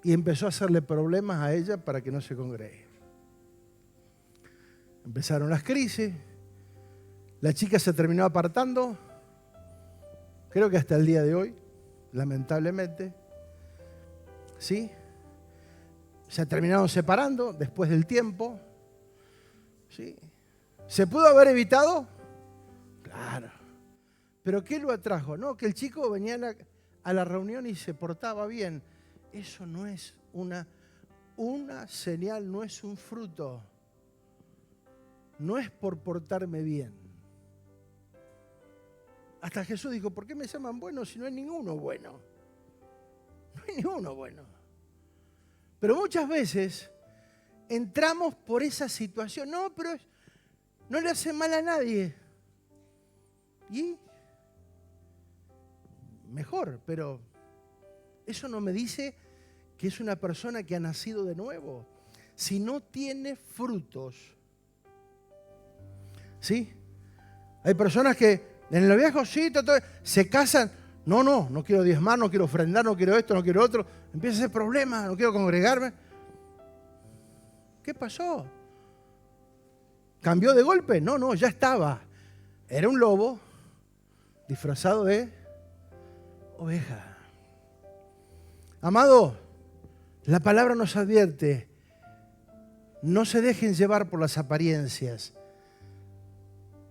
Y empezó a hacerle problemas a ella para que no se congregue. Empezaron las crisis. La chica se terminó apartando. Creo que hasta el día de hoy, lamentablemente. ¿Sí? Se terminaron separando después del tiempo. ¿Sí? ¿Se pudo haber evitado? Claro. ¿Pero qué lo atrajo? No, que el chico venía a la reunión y se portaba bien. Eso no es una señal, no es un fruto. No es por portarme bien. Hasta Jesús dijo, ¿por qué me llaman bueno si no hay ninguno bueno? No hay ninguno bueno. Pero muchas veces entramos por esa situación. No, pero no le hace mal a nadie. Y mejor, pero eso no me dice que es una persona que ha nacido de nuevo. Si no tiene frutos. ¿Sí? Hay personas que En el noviazgo sí, se casan. No quiero diezmar, no quiero ofrendar, no quiero esto, no quiero otro. Empieza ese problema, no quiero congregarme. ¿Qué pasó? ¿Cambió de golpe? No, ya estaba. Era un lobo disfrazado de oveja. Amado, la palabra nos advierte, no se dejen llevar por las apariencias.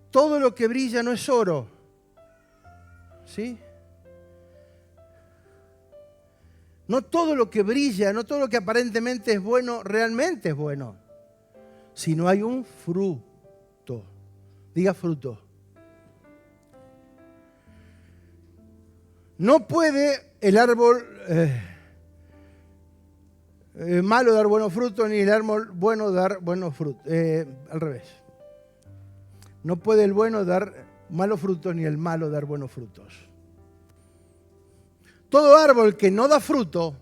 Todo lo que brilla no es oro. ¿Sí? No todo lo que brilla, no todo lo que aparentemente es bueno, realmente es bueno. Si no hay un fruto. Diga fruto. No puede el árbol malo dar buenos frutos, ni el árbol bueno dar buenos frutos. Al revés. No puede el bueno dar malos frutos, ni el malo dar buenos frutos. Todo árbol que no da fruto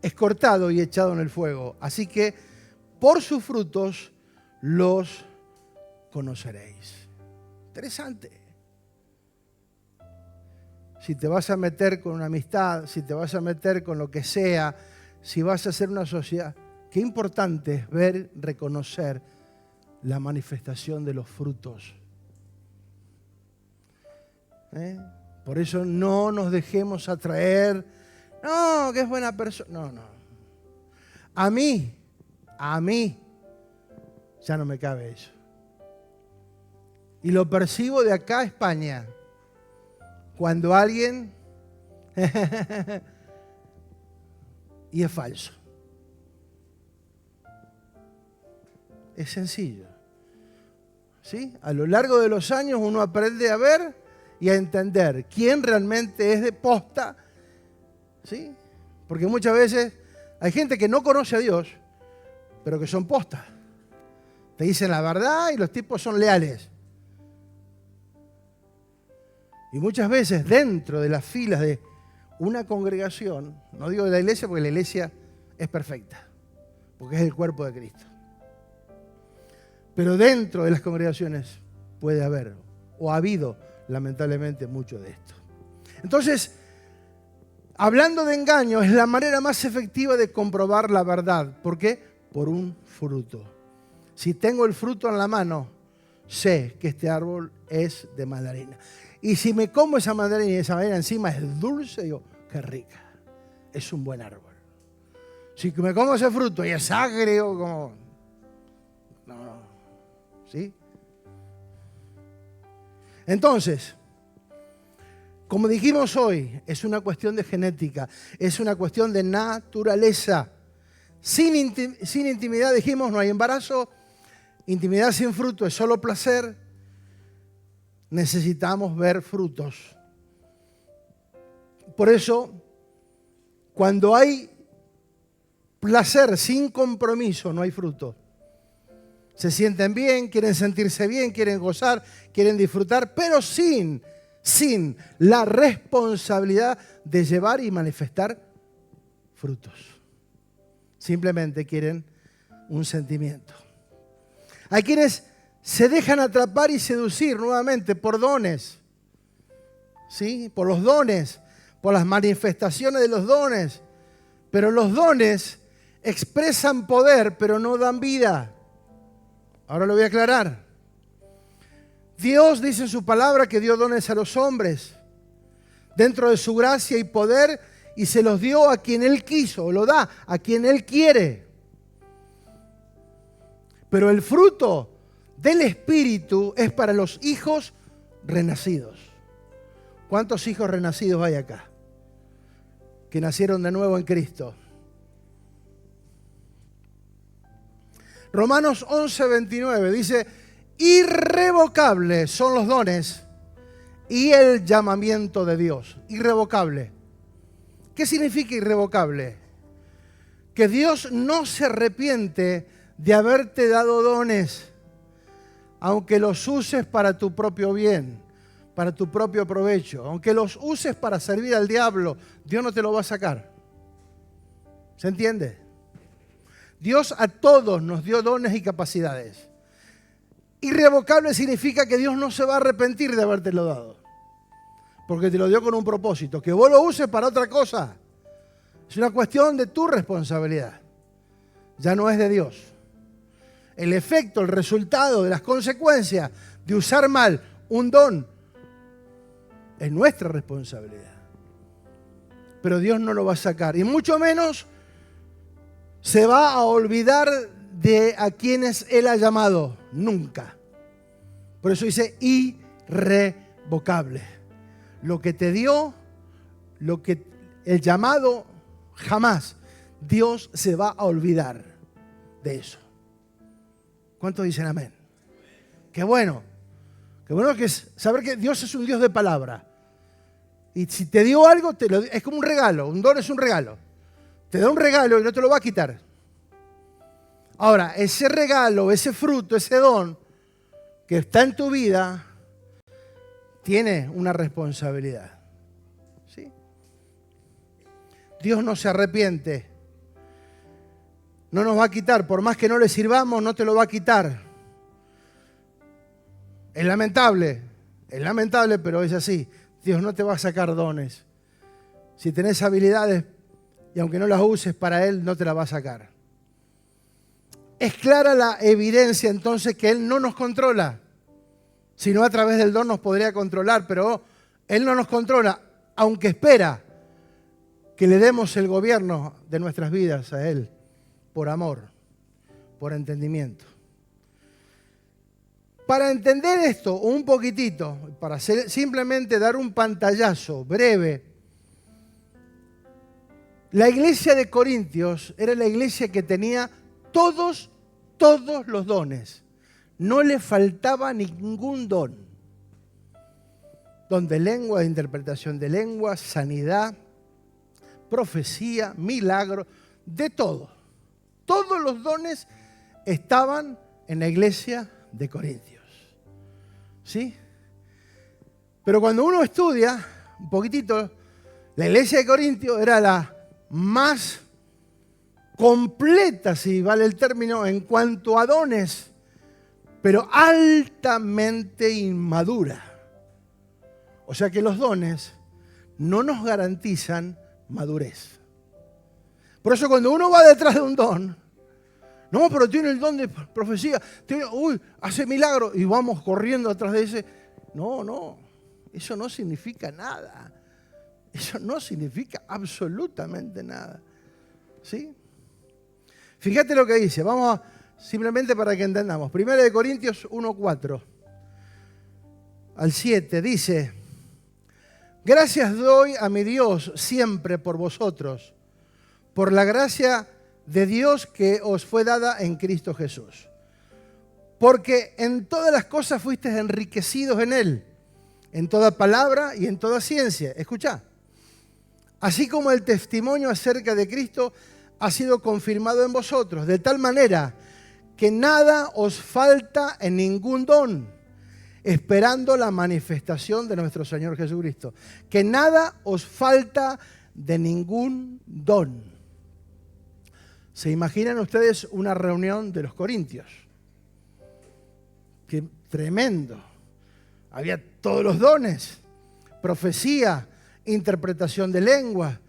es cortado y echado en el fuego. Así que por sus frutos los conoceréis. Interesante. Si te vas a meter con una amistad, si te vas a meter con lo que sea, si vas a hacer una sociedad, qué importante es ver, reconocer la manifestación de los frutos. Por eso no nos dejemos atraer. No, que es buena persona. No. A mí, ya no me cabe eso. Y lo percibo de acá a España. Cuando alguien... y es falso. Es sencillo. ¿Sí? A lo largo de los años uno aprende a ver y a entender quién realmente es de posta. ¿Sí? Porque muchas veces hay gente que no conoce a Dios, pero que son postas. Te dicen la verdad y los tipos son leales. Y muchas veces dentro de las filas de una congregación, no digo de la iglesia porque la iglesia es perfecta, porque es el cuerpo de Cristo. Pero dentro de las congregaciones puede haber, o ha habido lamentablemente mucho de esto. Entonces, hablando de engaño, es la manera más efectiva de comprobar la verdad. ¿Por qué? Por un fruto. Si tengo el fruto en la mano, sé que este árbol es de mandarina. Y si me como esa mandarina y esa mandarina encima es dulce, digo, qué rica, es un buen árbol. Si me como ese fruto y es agrio, como... No. ¿Sí? Entonces, como dijimos hoy, es una cuestión de genética, es una cuestión de naturaleza. Sin intimidad, dijimos, no hay embarazo. Intimidad sin fruto es solo placer. Necesitamos ver frutos. Por eso, cuando hay placer sin compromiso, no hay fruto. Se sienten bien, quieren sentirse bien, quieren gozar, quieren disfrutar, pero sin la responsabilidad de llevar y manifestar frutos. Simplemente quieren un sentimiento. Hay quienes se dejan atrapar y seducir nuevamente por dones, ¿sí? Por los dones, por las manifestaciones de los dones. Pero los dones expresan poder, pero no dan vida. Ahora lo voy a aclarar. Dios dice en su palabra que dio dones a los hombres dentro de su gracia y poder, y se los dio a quien Él quiso, o lo da a quien Él quiere. Pero el fruto del Espíritu es para los hijos renacidos. ¿Cuántos hijos renacidos hay acá? Que nacieron de nuevo en Cristo. Romanos 11:29 dice, irrevocables son los dones y el llamamiento de Dios. Irrevocable. ¿Qué significa irrevocable? Que Dios no se arrepiente de haberte dado dones, aunque los uses para tu propio bien, para tu propio provecho, aunque los uses para servir al diablo, Dios no te lo va a sacar. ¿Se entiende? Dios a todos nos dio dones y capacidades. Irrevocable significa que Dios no se va a arrepentir de habértelo dado. porque te lo dio con un propósito. Que vos lo uses para otra cosa es una cuestión de tu responsabilidad. Ya no es de Dios. El efecto, el resultado de las consecuencias de usar mal un don es nuestra responsabilidad. Pero Dios no lo va a sacar. Y mucho menos se va a olvidar de a quienes Él ha llamado. Nunca. Por eso dice irrevocable. Lo que te dio, el llamado, jamás Dios se va a olvidar de eso. ¿Cuántos dicen amén? Qué bueno. Qué bueno que es saber que Dios es un Dios de palabra. Y si te dio algo, es como un regalo. Un don es un regalo. Te da un regalo y no te lo va a quitar. Ahora, ese regalo, ese fruto, ese don que está en tu vida, tiene una responsabilidad. ¿Sí? Dios no se arrepiente. No nos va a quitar. Por más que no le sirvamos, no te lo va a quitar. Es lamentable, pero es así. Dios no te va a sacar dones. Si tenés habilidades y aunque no las uses para Él, no te las va a sacar. Es clara la evidencia entonces que Él no nos controla. Si no, a través del don nos podría controlar, pero Él no nos controla, aunque espera que le demos el gobierno de nuestras vidas a Él, por amor, por entendimiento. Para entender esto un poquitito, para simplemente dar un pantallazo breve, la iglesia de Corintios era la iglesia que tenía todos los dones. No le faltaba ningún don. Don de lengua, de interpretación de lengua, sanidad, profecía, milagro, de todo. Todos los dones estaban en la iglesia de Corintios. ¿Sí? Pero cuando uno estudia un poquitito, la iglesia de Corintios era la más completa, si vale el término, en cuanto a dones, pero altamente inmadura. O sea que los dones no nos garantizan madurez. Por eso cuando uno va detrás de un don, no, pero tiene el don de profecía, hace milagros y vamos corriendo atrás de ese. No, eso no significa nada. Eso no significa absolutamente nada. ¿Sí? Fíjate lo que dice, vamos simplemente para que entendamos. 1 Corintios 1:4 al 7 dice: gracias doy a mi Dios siempre por vosotros, por la gracia de Dios que os fue dada en Cristo Jesús. Porque en todas las cosas fuisteis enriquecidos en Él, en toda palabra y en toda ciencia. Escuchá. Así como el testimonio acerca de Cristo ha sido confirmado en vosotros, de tal manera que nada os falta en ningún don, esperando la manifestación de nuestro Señor Jesucristo. Que nada os falta de ningún don. ¿Se imaginan ustedes una reunión de los corintios? ¡Qué tremendo! Había todos los dones, profecía, interpretación de lengua,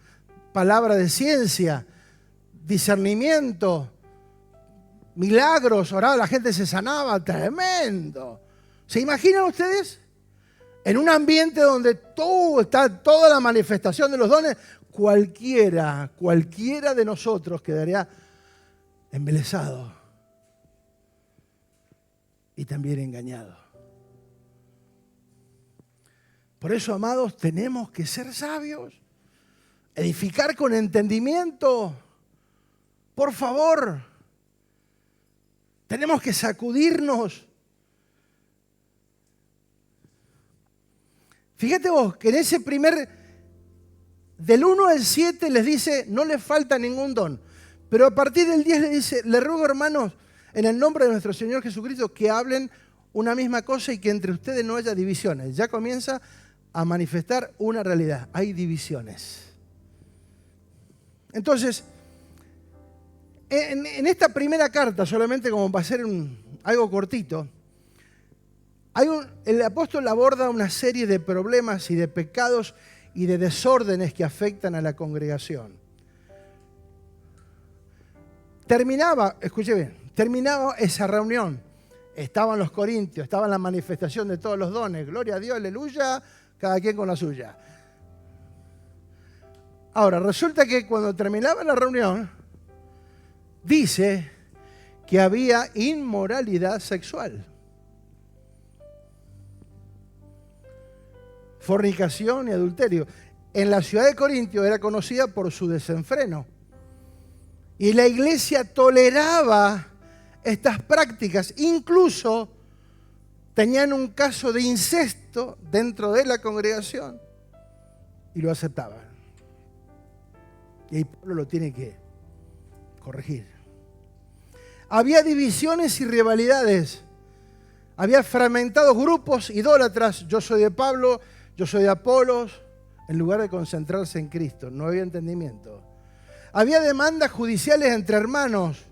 palabra de ciencia, discernimiento, milagros, oraba, la gente se sanaba, tremendo. ¿Se imaginan ustedes? En un ambiente donde está toda la manifestación de los dones, cualquiera de nosotros quedaría embelesado y también engañado. Por eso, amados, tenemos que ser sabios, edificar con entendimiento. Por favor, tenemos que sacudirnos. Fíjate vos que en ese del 1 al 7 les dice, no les falta ningún don. Pero a partir del 10 les dice, les ruego, hermanos, en el nombre de nuestro Señor Jesucristo, que hablen una misma cosa y que entre ustedes no haya divisiones. Ya comienza a manifestar una realidad. Hay divisiones. Entonces, en esta primera carta, solamente como para hacer algo cortito, El apóstol aborda una serie de problemas y de pecados y de desórdenes que afectan a la congregación. Terminaba esa reunión. Estaban los corintios, estaba la manifestación de todos los dones. Gloria a Dios, aleluya, cada quien con la suya. Ahora, resulta que cuando terminaba la reunión, dice que había inmoralidad sexual. Fornicación y adulterio. En la ciudad de Corintio era conocida por su desenfreno. Y la iglesia toleraba estas prácticas. Incluso tenían un caso de incesto dentro de la congregación y lo aceptaban. Y ahí Pablo lo tiene que corregir. Había divisiones y rivalidades. Había fragmentados grupos idólatras. Yo soy de Pablo, yo soy de Apolos, en lugar de concentrarse en Cristo. No había entendimiento. Había demandas judiciales entre hermanos.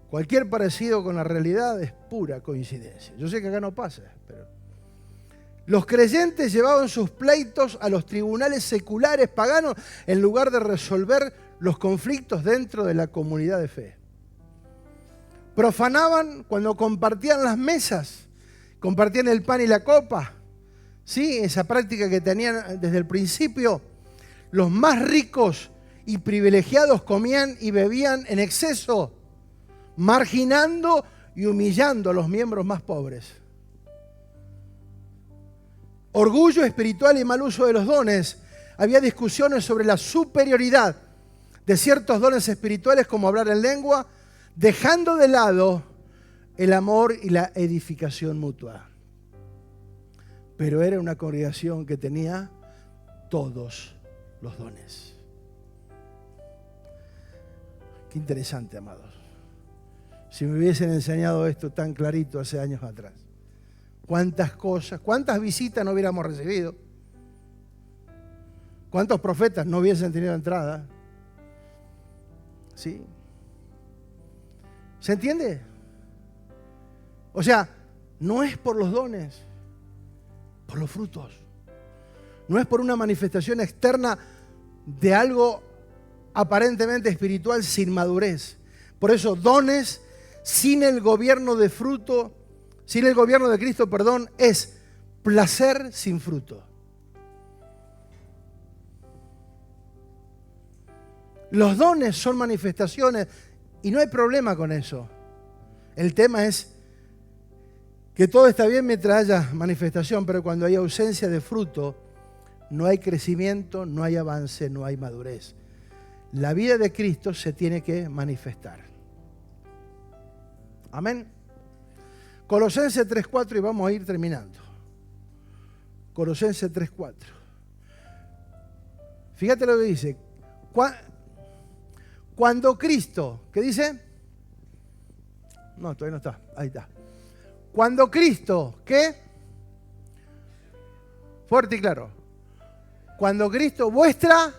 Cualquier parecido con la realidad es pura coincidencia. Yo sé que acá no pasa, pero los creyentes llevaban sus pleitos a los tribunales seculares paganos en lugar de resolver los conflictos dentro de la comunidad de fe. Profanaban cuando compartían las mesas, compartían el pan y la copa. ¿Sí? Esa práctica que tenían desde el principio. Los más ricos y privilegiados comían y bebían en exceso, marginando y humillando a los miembros más pobres. Orgullo espiritual y mal uso de los dones. Había discusiones sobre la superioridad de ciertos dones espirituales como hablar en lengua, dejando de lado el amor y la edificación mutua. Pero era una congregación que tenía todos los dones. Qué interesante, amados. Si me hubiesen enseñado esto tan clarito hace años atrás. Cuántas cosas, cuántas visitas no hubiéramos recibido. Cuántos profetas no hubiesen tenido entrada. ¿Sí? ¿Se entiende? O sea, no es por los dones, por los frutos. No es por una manifestación externa de algo aparentemente espiritual sin madurez. Por eso, dones sin el gobierno de fruto, sin el gobierno de Cristo, es placer sin fruto. Los dones son manifestaciones y no hay problema con eso. El tema es que todo está bien mientras haya manifestación, pero cuando hay ausencia de fruto, no hay crecimiento, no hay avance, no hay madurez. La vida de Cristo se tiene que manifestar. Amén. Colosenses 3:4 y vamos a ir terminando. Colosenses 3:4. Fíjate lo que dice. Cuando Cristo, ¿qué dice? No, todavía no está. Ahí está. Cuando Cristo, ¿qué? Fuerte y claro. Cuando Cristo, vuestra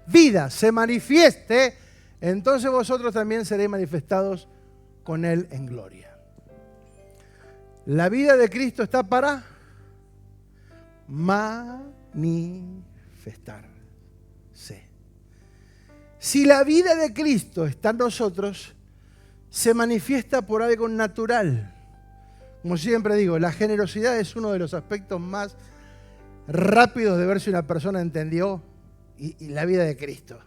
vida, se manifieste, entonces vosotros también seréis manifestados con Él en gloria. La vida de Cristo está para manifestarse. Si la vida de Cristo está en nosotros, se manifiesta por algo natural. Como siempre digo, la generosidad es uno de los aspectos más rápidos de ver si una persona entendió y la vida de Cristo.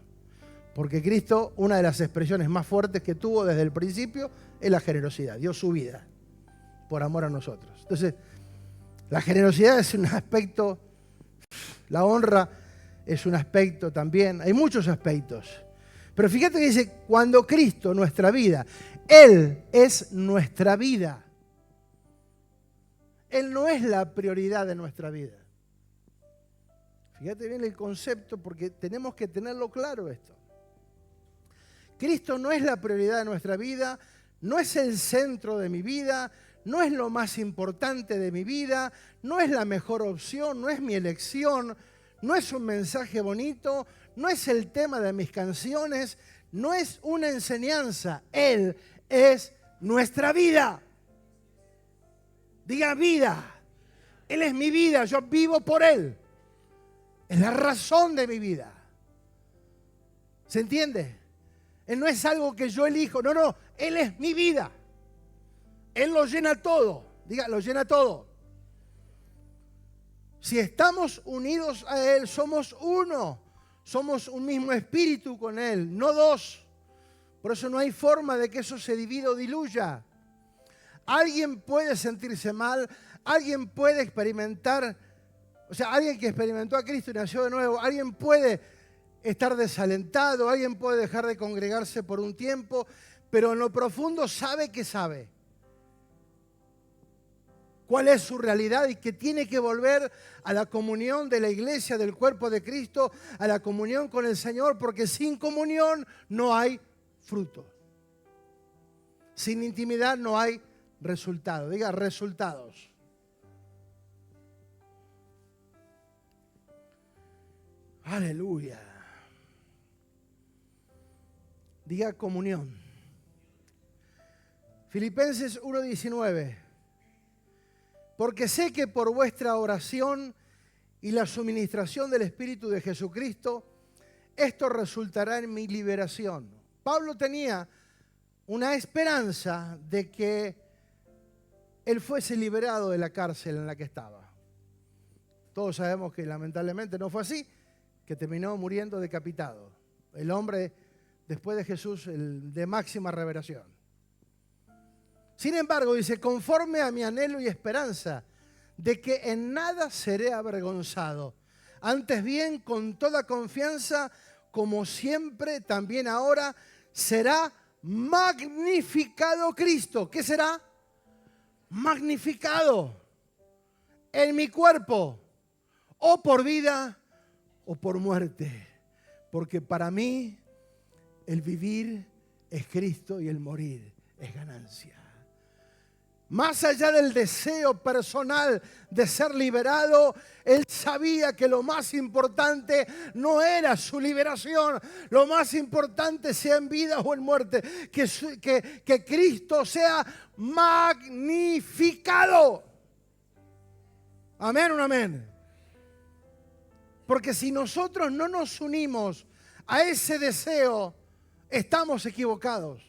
Porque Cristo, una de las expresiones más fuertes que tuvo desde el principio es la generosidad. Dio su vida por amor a nosotros. Entonces, la generosidad es un aspecto, la honra es un aspecto también. Hay muchos aspectos. Pero fíjate que dice, cuando Cristo, nuestra vida, Él es nuestra vida. Él no es la prioridad de nuestra vida. Fíjate bien el concepto porque tenemos que tenerlo claro esto. Cristo no es la prioridad de nuestra vida, no es el centro de mi vida, no es lo más importante de mi vida, no es la mejor opción, no es mi elección, no es un mensaje bonito, no es el tema de mis canciones, no es una enseñanza. Él es nuestra vida. Diga vida. Él es mi vida, yo vivo por Él. Es la razón de mi vida. ¿Se entiende? Él no es algo que yo elijo, no, Él es mi vida. Él lo llena todo, diga, lo llena todo. Si estamos unidos a Él, somos uno, somos un mismo espíritu con Él, no dos. Por eso no hay forma de que eso se divida o diluya. Alguien puede sentirse mal, alguien puede experimentar, o sea, alguien que experimentó a Cristo y nació de nuevo, alguien puede estar desalentado, alguien puede dejar de congregarse por un tiempo, pero en lo profundo sabe que sabe cuál es su realidad y que tiene que volver a la comunión de la iglesia, del cuerpo de Cristo, a la comunión con el Señor, porque sin comunión no hay fruto. Sin intimidad no hay resultado. Diga, resultados. Aleluya. Diga comunión. Filipenses 1:19. Porque sé que por vuestra oración y la suministración del Espíritu de Jesucristo, esto resultará en mi liberación. Pablo tenía una esperanza de que él fuese liberado de la cárcel en la que estaba. Todos sabemos que lamentablemente no fue así, que terminó muriendo decapitado. El hombre, después de Jesús, el de máxima revelación. Sin embargo, dice, conforme a mi anhelo y esperanza de que en nada seré avergonzado, antes bien, con toda confianza, como siempre, también ahora, será magnificado Cristo. ¿Qué será? Magnificado en mi cuerpo, o por vida o por muerte, porque para mí el vivir es Cristo y el morir es ganancia. Más allá del deseo personal de ser liberado, él sabía que lo más importante no era su liberación. Lo más importante, sea en vida o en muerte, que Cristo sea magnificado. Amén, un amén. Porque si nosotros no nos unimos a ese deseo, estamos equivocados.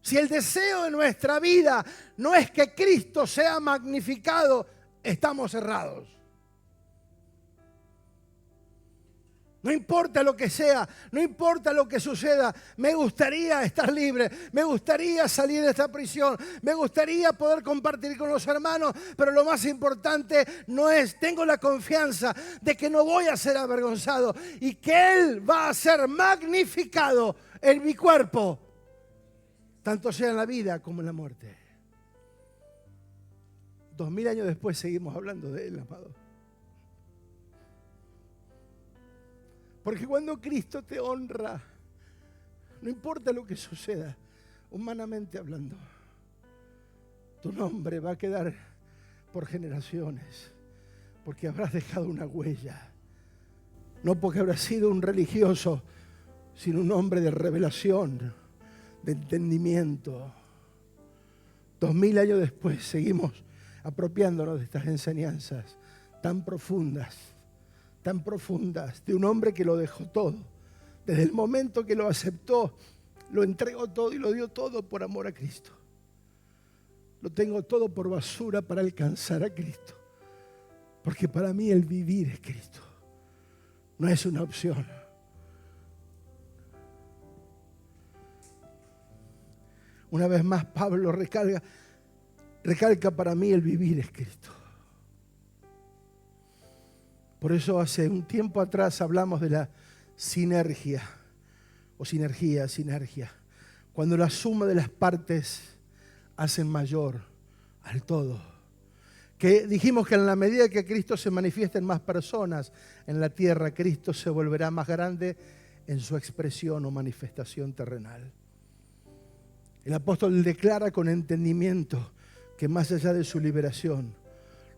Si el deseo de nuestra vida no es que Cristo sea magnificado, estamos errados. No importa lo que sea, no importa lo que suceda, me gustaría estar libre, me gustaría salir de esta prisión, me gustaría poder compartir con los hermanos, pero lo más importante no es, tengo la confianza de que no voy a ser avergonzado y que Él va a ser magnificado en mi cuerpo, tanto sea en la vida como en la muerte. 2000 años después seguimos hablando de Él, amado. Porque cuando Cristo te honra, no importa lo que suceda, humanamente hablando, tu nombre va a quedar por generaciones, porque habrás dejado una huella. No porque habrás sido un religioso, sino un hombre de revelación, de entendimiento. 2000 años después seguimos apropiándonos de estas enseñanzas tan profundas, de un hombre que lo dejó todo. Desde el momento que lo aceptó, lo entregó todo y lo dio todo por amor a Cristo. Lo tengo todo por basura para alcanzar a Cristo. Porque para mí el vivir es Cristo. No es una opción. Una vez más Pablo recalca para mí el vivir es Cristo. Por eso hace un tiempo atrás hablamos de la sinergia. Cuando la suma de las partes hacen mayor al todo. Que dijimos que en la medida que Cristo se manifiesta en más personas en la tierra, Cristo se volverá más grande en su expresión o manifestación terrenal. El apóstol declara con entendimiento que más allá de su liberación,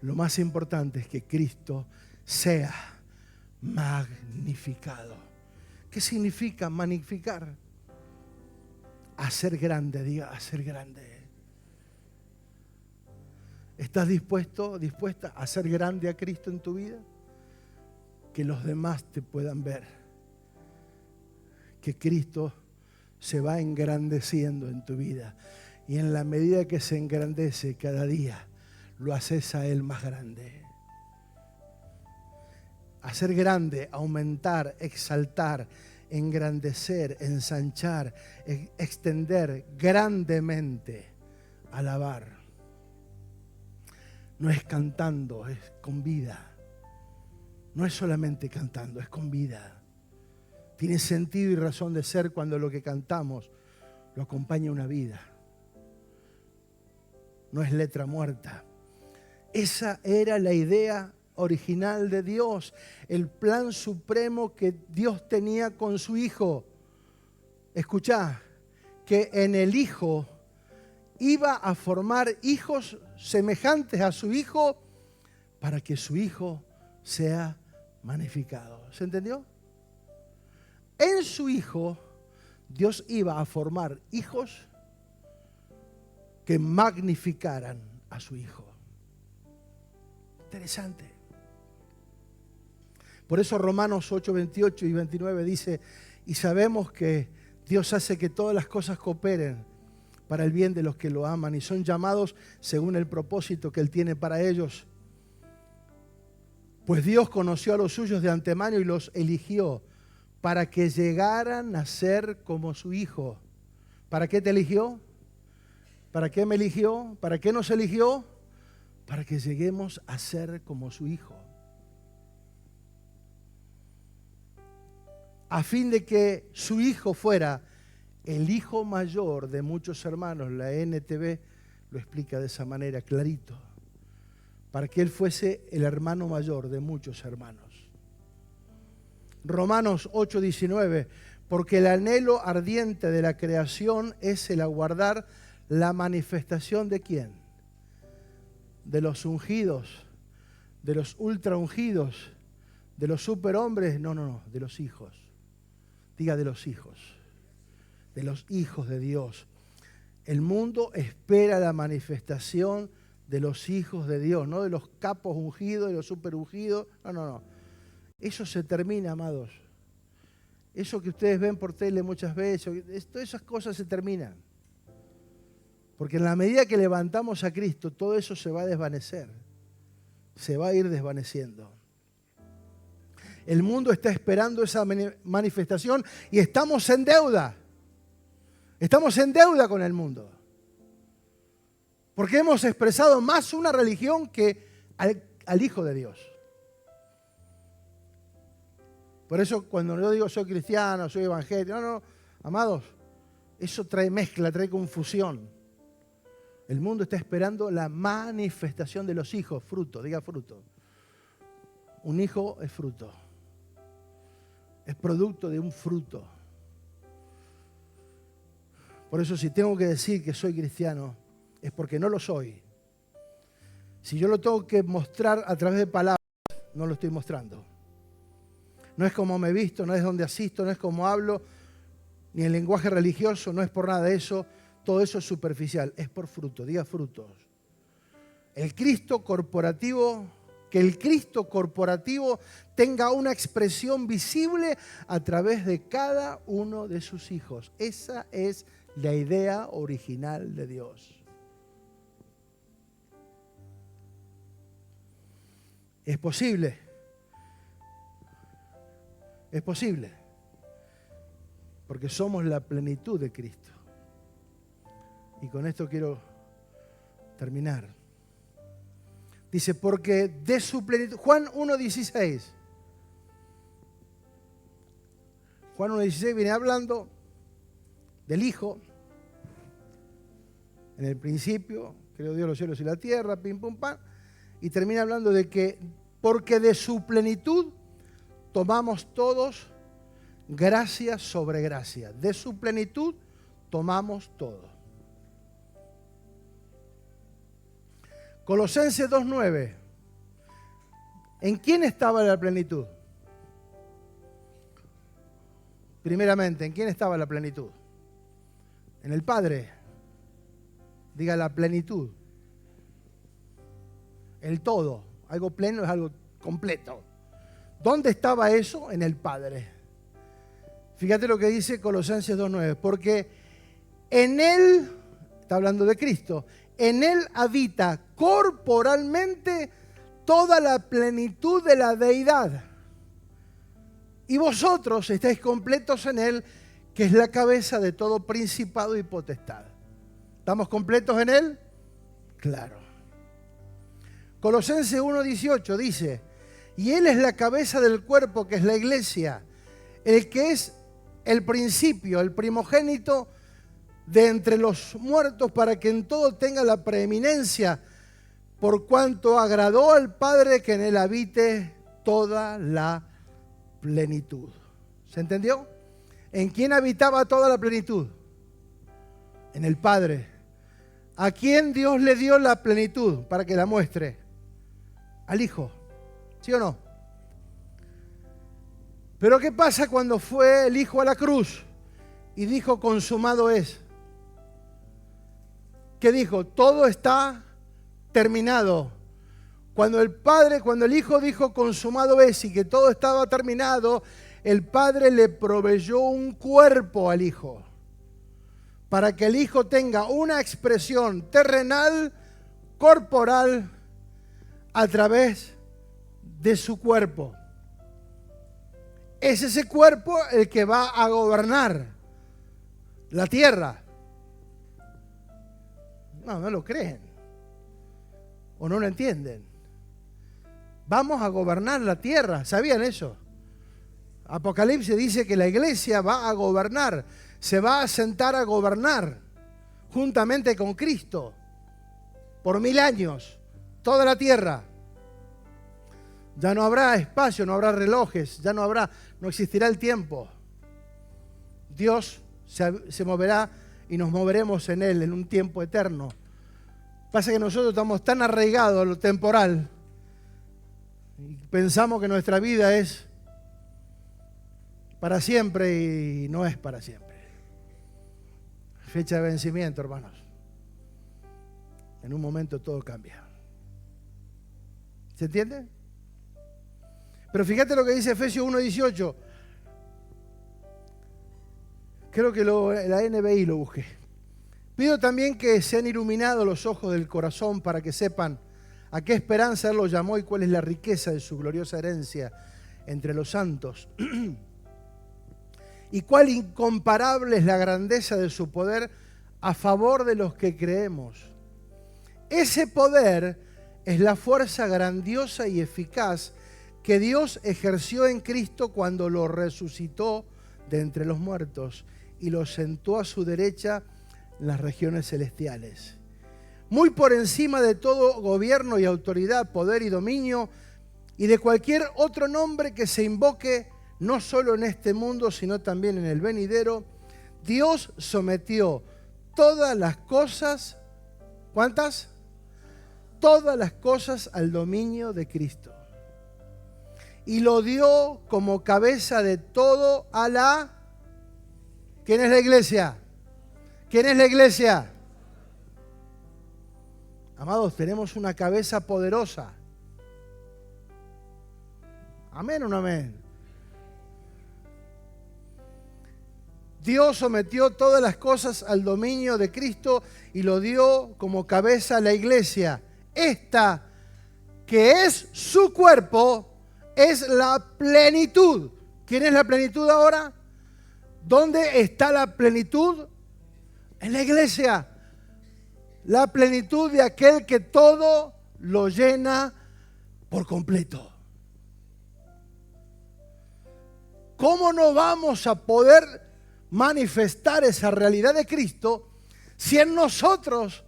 lo más importante es que Cristo sea magnificado. ¿Qué significa magnificar? Hacer grande, diga, hacer grande. ¿Estás dispuesta a hacer grande a Cristo en tu vida? Que los demás te puedan ver. Que Cristo se va engrandeciendo en tu vida. Y en la medida que se engrandece cada día, lo haces a Él más grande. Hacer grande, aumentar, exaltar, engrandecer, ensanchar, extender grandemente, alabar. No es cantando, es con vida. No es solamente cantando, es con vida. Tiene sentido y razón de ser cuando lo que cantamos lo acompaña una vida. No es letra muerta. Esa era la idea original de Dios, el plan supremo que Dios tenía con su Hijo. Escuchá, que en el Hijo iba a formar hijos semejantes a su Hijo para que su Hijo sea magnificado. ¿Se entendió? En su Hijo, Dios iba a formar hijos que magnificaran a su Hijo. Interesante. Por eso Romanos 8, 28 y 29 dice, y sabemos que Dios hace que todas las cosas cooperen para el bien de los que lo aman y son llamados según el propósito que Él tiene para ellos. Pues Dios conoció a los suyos de antemano y los eligió para que llegaran a ser como su Hijo. ¿Para qué te eligió? ¿Para qué me eligió? ¿Para qué nos eligió? Para que lleguemos a ser como su Hijo. A fin de que su Hijo fuera el hijo mayor de muchos hermanos. La NTV lo explica de esa manera, clarito. Para que Él fuese el hermano mayor de muchos hermanos. Romanos 8, 19. Porque el anhelo ardiente de la creación es el aguardar la manifestación ¿de quién? De los ungidos, de los ultra ungidos, de los superhombres. No, de los hijos. Diga de los hijos. De los hijos de Dios. El mundo espera la manifestación de los hijos de Dios, no de los capos ungidos, de los super ungidos. No. Eso se termina, amados. Eso que ustedes ven por tele muchas veces, todas esas cosas se terminan. Porque en la medida que levantamos a Cristo, todo eso se va a desvanecer. Se va a ir desvaneciendo. El mundo está esperando esa manifestación y estamos en deuda. Estamos en deuda con el mundo. Porque hemos expresado más una religión que al Hijo de Dios. Por eso cuando yo digo soy cristiano, soy evangélico, no, amados, eso trae mezcla, trae confusión. El mundo está esperando la manifestación de los hijos, fruto, diga fruto. Un hijo es fruto. Es producto de un fruto. Por eso si tengo que decir que soy cristiano, es porque no lo soy. Si yo lo tengo que mostrar a través de palabras, no lo estoy mostrando. No es como me visto, no es donde asisto, no es como hablo, ni el lenguaje religioso, no es por nada de eso. Todo eso es superficial, es por fruto, diga frutos. El Cristo corporativo, que el Cristo corporativo tenga una expresión visible a través de cada uno de sus hijos. Esa es la idea original de Dios. Es posible. Es posible. Porque somos la plenitud de Cristo. Y con esto quiero terminar. Dice, porque de su plenitud. Juan 1:16. Juan 1:16 viene hablando del Hijo. En el principio, creó Dios los cielos y la tierra, pim, pum, pam. Y termina hablando de que, porque de su plenitud tomamos todos gracia sobre gracia. De su plenitud tomamos todo. Colosenses 2:9. ¿En quién estaba la plenitud? Primeramente, ¿en quién estaba la plenitud? En el Padre. Diga la plenitud. el todo. Algo pleno es algo completo. ¿Dónde estaba eso? En el Padre. Fíjate lo que dice Colosenses 2:9. Porque en Él, está hablando de Cristo, en Él habita corporalmente toda la plenitud de la deidad. Y vosotros estáis completos en Él, que es la cabeza de todo principado y potestad. ¿Estamos completos en Él? Claro. Colosenses 1:18 dice, y Él es la cabeza del cuerpo, que es la iglesia, el que es el principio, el primogénito de entre los muertos, para que en todo tenga la preeminencia, por cuanto agradó al Padre que en Él habite toda la plenitud. ¿Se entendió? ¿En quién habitaba toda la plenitud? En el Padre. ¿A quién Dios le dio la plenitud para que la muestre? Al Hijo. ¿Sí o no? Pero ¿qué pasa cuando fue el Hijo a la cruz y dijo consumado es? ¿Qué dijo? Todo está terminado. Cuando el Hijo dijo consumado es y que todo estaba terminado, el Padre le proveyó un cuerpo al Hijo para que el Hijo tenga una expresión terrenal, corporal, a través de su cuerpo. Es ese cuerpo el que va a gobernar la tierra. No lo creen. O no lo entienden. Vamos a gobernar la tierra. ¿Sabían eso? Apocalipsis dice que la iglesia va a gobernar. Se va a sentar a gobernar juntamente con Cristo por 1000 años. Toda la tierra. Ya no habrá espacio, no habrá relojes, no existirá el tiempo. Dios se moverá y nos moveremos en Él en un tiempo eterno. Pasa que nosotros estamos tan arraigados a lo temporal y pensamos que nuestra vida es para siempre y no es para siempre. Fecha de vencimiento, hermanos. En un momento todo cambia. ¿Se entiende? Pero fíjate lo que dice Efesios 1:18. Creo que la NBI lo busqué. Pido también que sean iluminados los ojos del corazón para que sepan a qué esperanza Él los llamó y cuál es la riqueza de su gloriosa herencia entre los santos. Y cuál incomparable es la grandeza de su poder a favor de los que creemos. Ese poder es la fuerza grandiosa y eficaz que Dios ejerció en Cristo cuando lo resucitó de entre los muertos y lo sentó a su derecha en las regiones celestiales. Muy por encima de todo gobierno y autoridad, poder y dominio, y de cualquier otro nombre que se invoque, no solo en este mundo, sino también en el venidero, Dios sometió todas las cosas, ¿cuántas? Todas las cosas al dominio de Cristo. Y lo dio como cabeza de todo a la... ¿Quién es la iglesia? ¿Quién es la iglesia? Amados, tenemos una cabeza poderosa. ¿Amén o no amén? Dios sometió todas las cosas al dominio de Cristo y lo dio como cabeza a la iglesia. Esta, que es su cuerpo, es la plenitud. ¿Quién es la plenitud ahora? ¿Dónde está la plenitud? En la iglesia. La plenitud de aquel que todo lo llena por completo. ¿Cómo no vamos a poder manifestar esa realidad de Cristo si en nosotros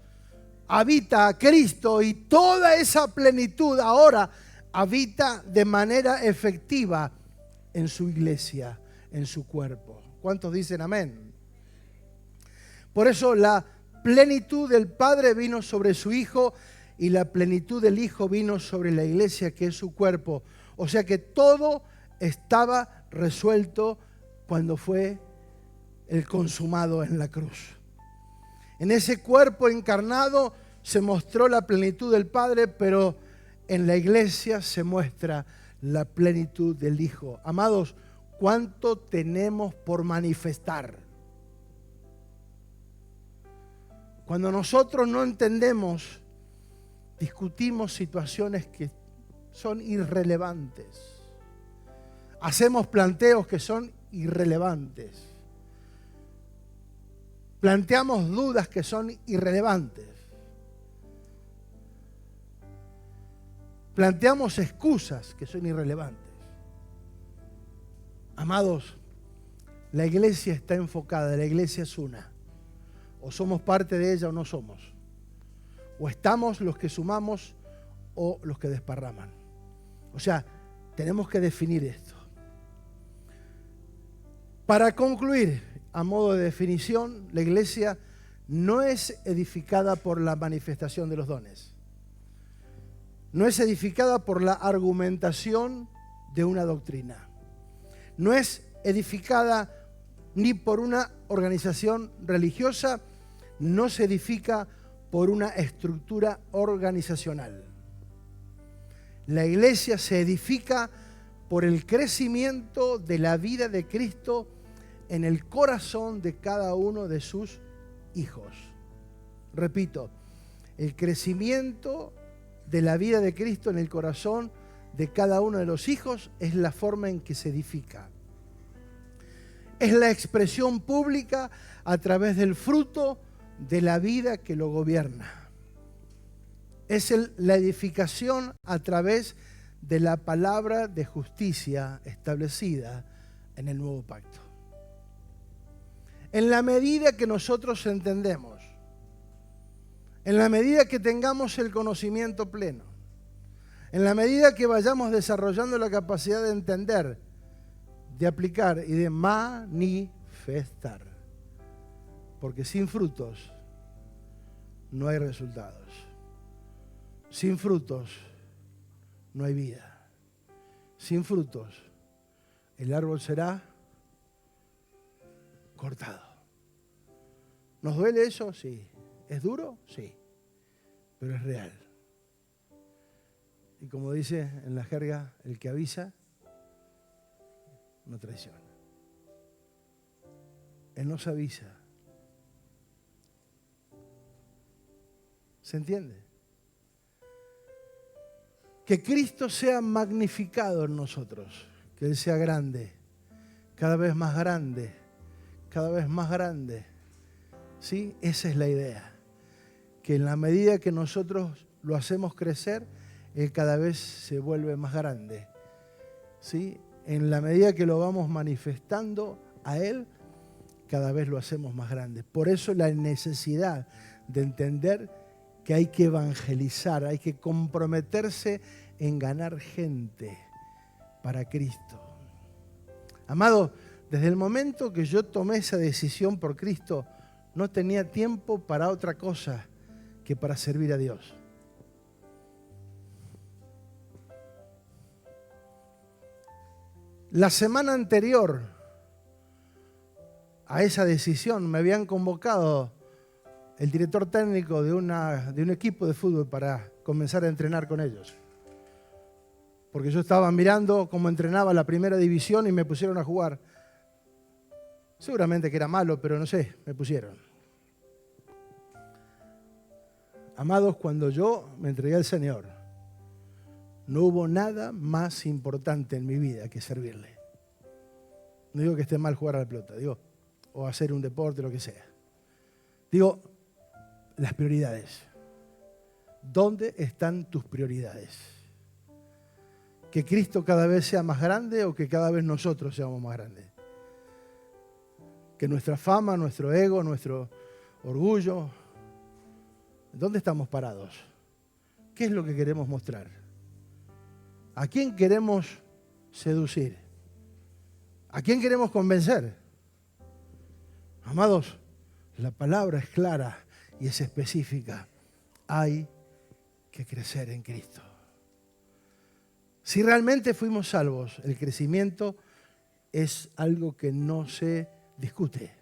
habita Cristo y toda esa plenitud ahora habita de manera efectiva en su iglesia, en su cuerpo? ¿Cuántos dicen amén? Por eso la plenitud del Padre vino sobre su Hijo y la plenitud del Hijo vino sobre la iglesia, que es su cuerpo. O sea que todo estaba resuelto cuando fue el consumado en la cruz. En ese cuerpo encarnado se mostró la plenitud del Padre, pero en la iglesia se muestra la plenitud del Hijo. Amados, ¿cuánto tenemos por manifestar? Cuando nosotros no entendemos, discutimos situaciones que son irrelevantes. Hacemos planteos que son irrelevantes. Planteamos dudas que son irrelevantes. Planteamos excusas que son irrelevantes. Amados, la iglesia está enfocada, la iglesia es una. O somos parte de ella o no somos. O estamos los que sumamos o los que desparraman. O sea, tenemos que definir esto. Para concluir, a modo de definición, la iglesia no es edificada por la manifestación de los dones. No es edificada por la argumentación de una doctrina. No es edificada ni por una organización religiosa, no se edifica por una estructura organizacional. La iglesia se edifica por el crecimiento de la vida de Cristo en el corazón de cada uno de sus hijos. Repito, el crecimiento de la vida de Cristo en el corazón de cada uno de los hijos es la forma en que se edifica. Es la expresión pública a través del fruto de la vida que lo gobierna. Es la edificación a través de la palabra de justicia establecida en el nuevo pacto. En la medida que nosotros entendemos, en la medida que tengamos el conocimiento pleno, en la medida que vayamos desarrollando la capacidad de entender, de aplicar y de manifestar, porque sin frutos no hay resultados. Sin frutos no hay vida. Sin frutos el árbol será cortado. ¿Nos duele eso? Sí. ¿Es duro? Sí. Pero es real. Y como dice en la jerga, el que avisa no traiciona. Él nos avisa. ¿Se entiende? Que Cristo sea magnificado en nosotros, que Él sea grande, cada vez más grande, cada vez más grande. ¿Sí? Esa es la idea. Que en la medida que nosotros lo hacemos crecer, Él cada vez se vuelve más grande. ¿Sí? En la medida que lo vamos manifestando a Él, cada vez lo hacemos más grande. Por eso la necesidad de entender que hay que evangelizar, hay que comprometerse en ganar gente para Cristo. Amado, desde el momento que yo tomé esa decisión por Cristo, no tenía tiempo para otra cosa que para servir a Dios. La semana anterior a esa decisión me habían convocado el director técnico de un equipo de fútbol para comenzar a entrenar con ellos. Porque yo estaba mirando cómo entrenaba la primera división y me pusieron a jugar. Seguramente que era malo, pero no sé, me pusieron. Amados, cuando yo me entregué al Señor, no hubo nada más importante en mi vida que servirle. No digo que esté mal jugar a la pelota, digo, o hacer un deporte, lo que sea. Digo, las prioridades. ¿Dónde están tus prioridades? ¿Que Cristo cada vez sea más grande o que cada vez nosotros seamos más grandes? Que nuestra fama, nuestro ego, nuestro orgullo, ¿dónde estamos parados? ¿Qué es lo que queremos mostrar? ¿A quién queremos seducir? ¿A quién queremos convencer? Amados, la palabra es clara y es específica. Hay que crecer en Cristo. Si realmente fuimos salvos, el crecimiento es algo que no se discute.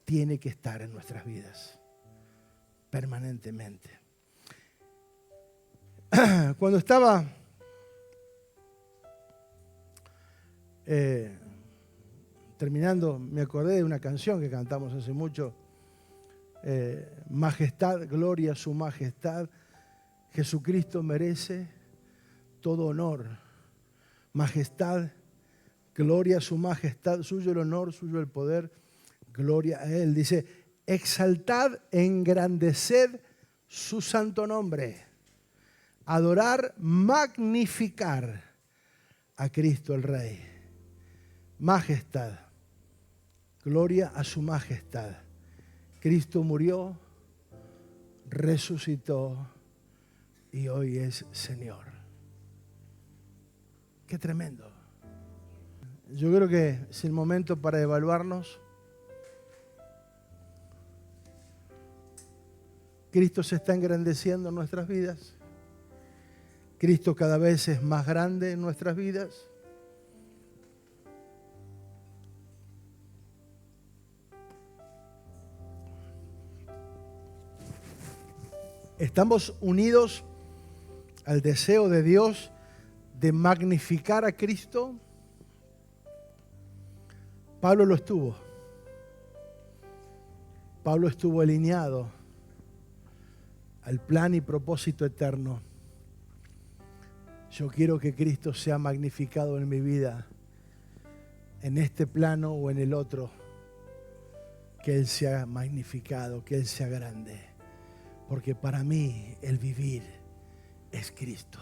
Tiene que estar en nuestras vidas permanentemente. Cuando estaba terminando, me acordé de una canción que cantamos hace mucho. Majestad, gloria a su majestad. Jesucristo merece todo honor. Majestad, gloria a su majestad. Suyo el honor, suyo el poder. Gloria a Él. Dice, exaltad, engrandeced su santo nombre. Adorar, magnificar a Cristo el Rey. Majestad, gloria a su majestad. Cristo murió, resucitó y hoy es Señor. Qué tremendo. Yo creo que es el momento para evaluarnos. Cristo se está engrandeciendo en nuestras vidas. Cristo cada vez es más grande en nuestras vidas. Estamos unidos al deseo de Dios de magnificar a Cristo. Pablo lo estuvo. Pablo estuvo alineado al plan y propósito eterno. Yo quiero que Cristo sea magnificado en mi vida, en este plano o en el otro. Que Él sea magnificado, que Él sea grande. Porque para mí el vivir es Cristo.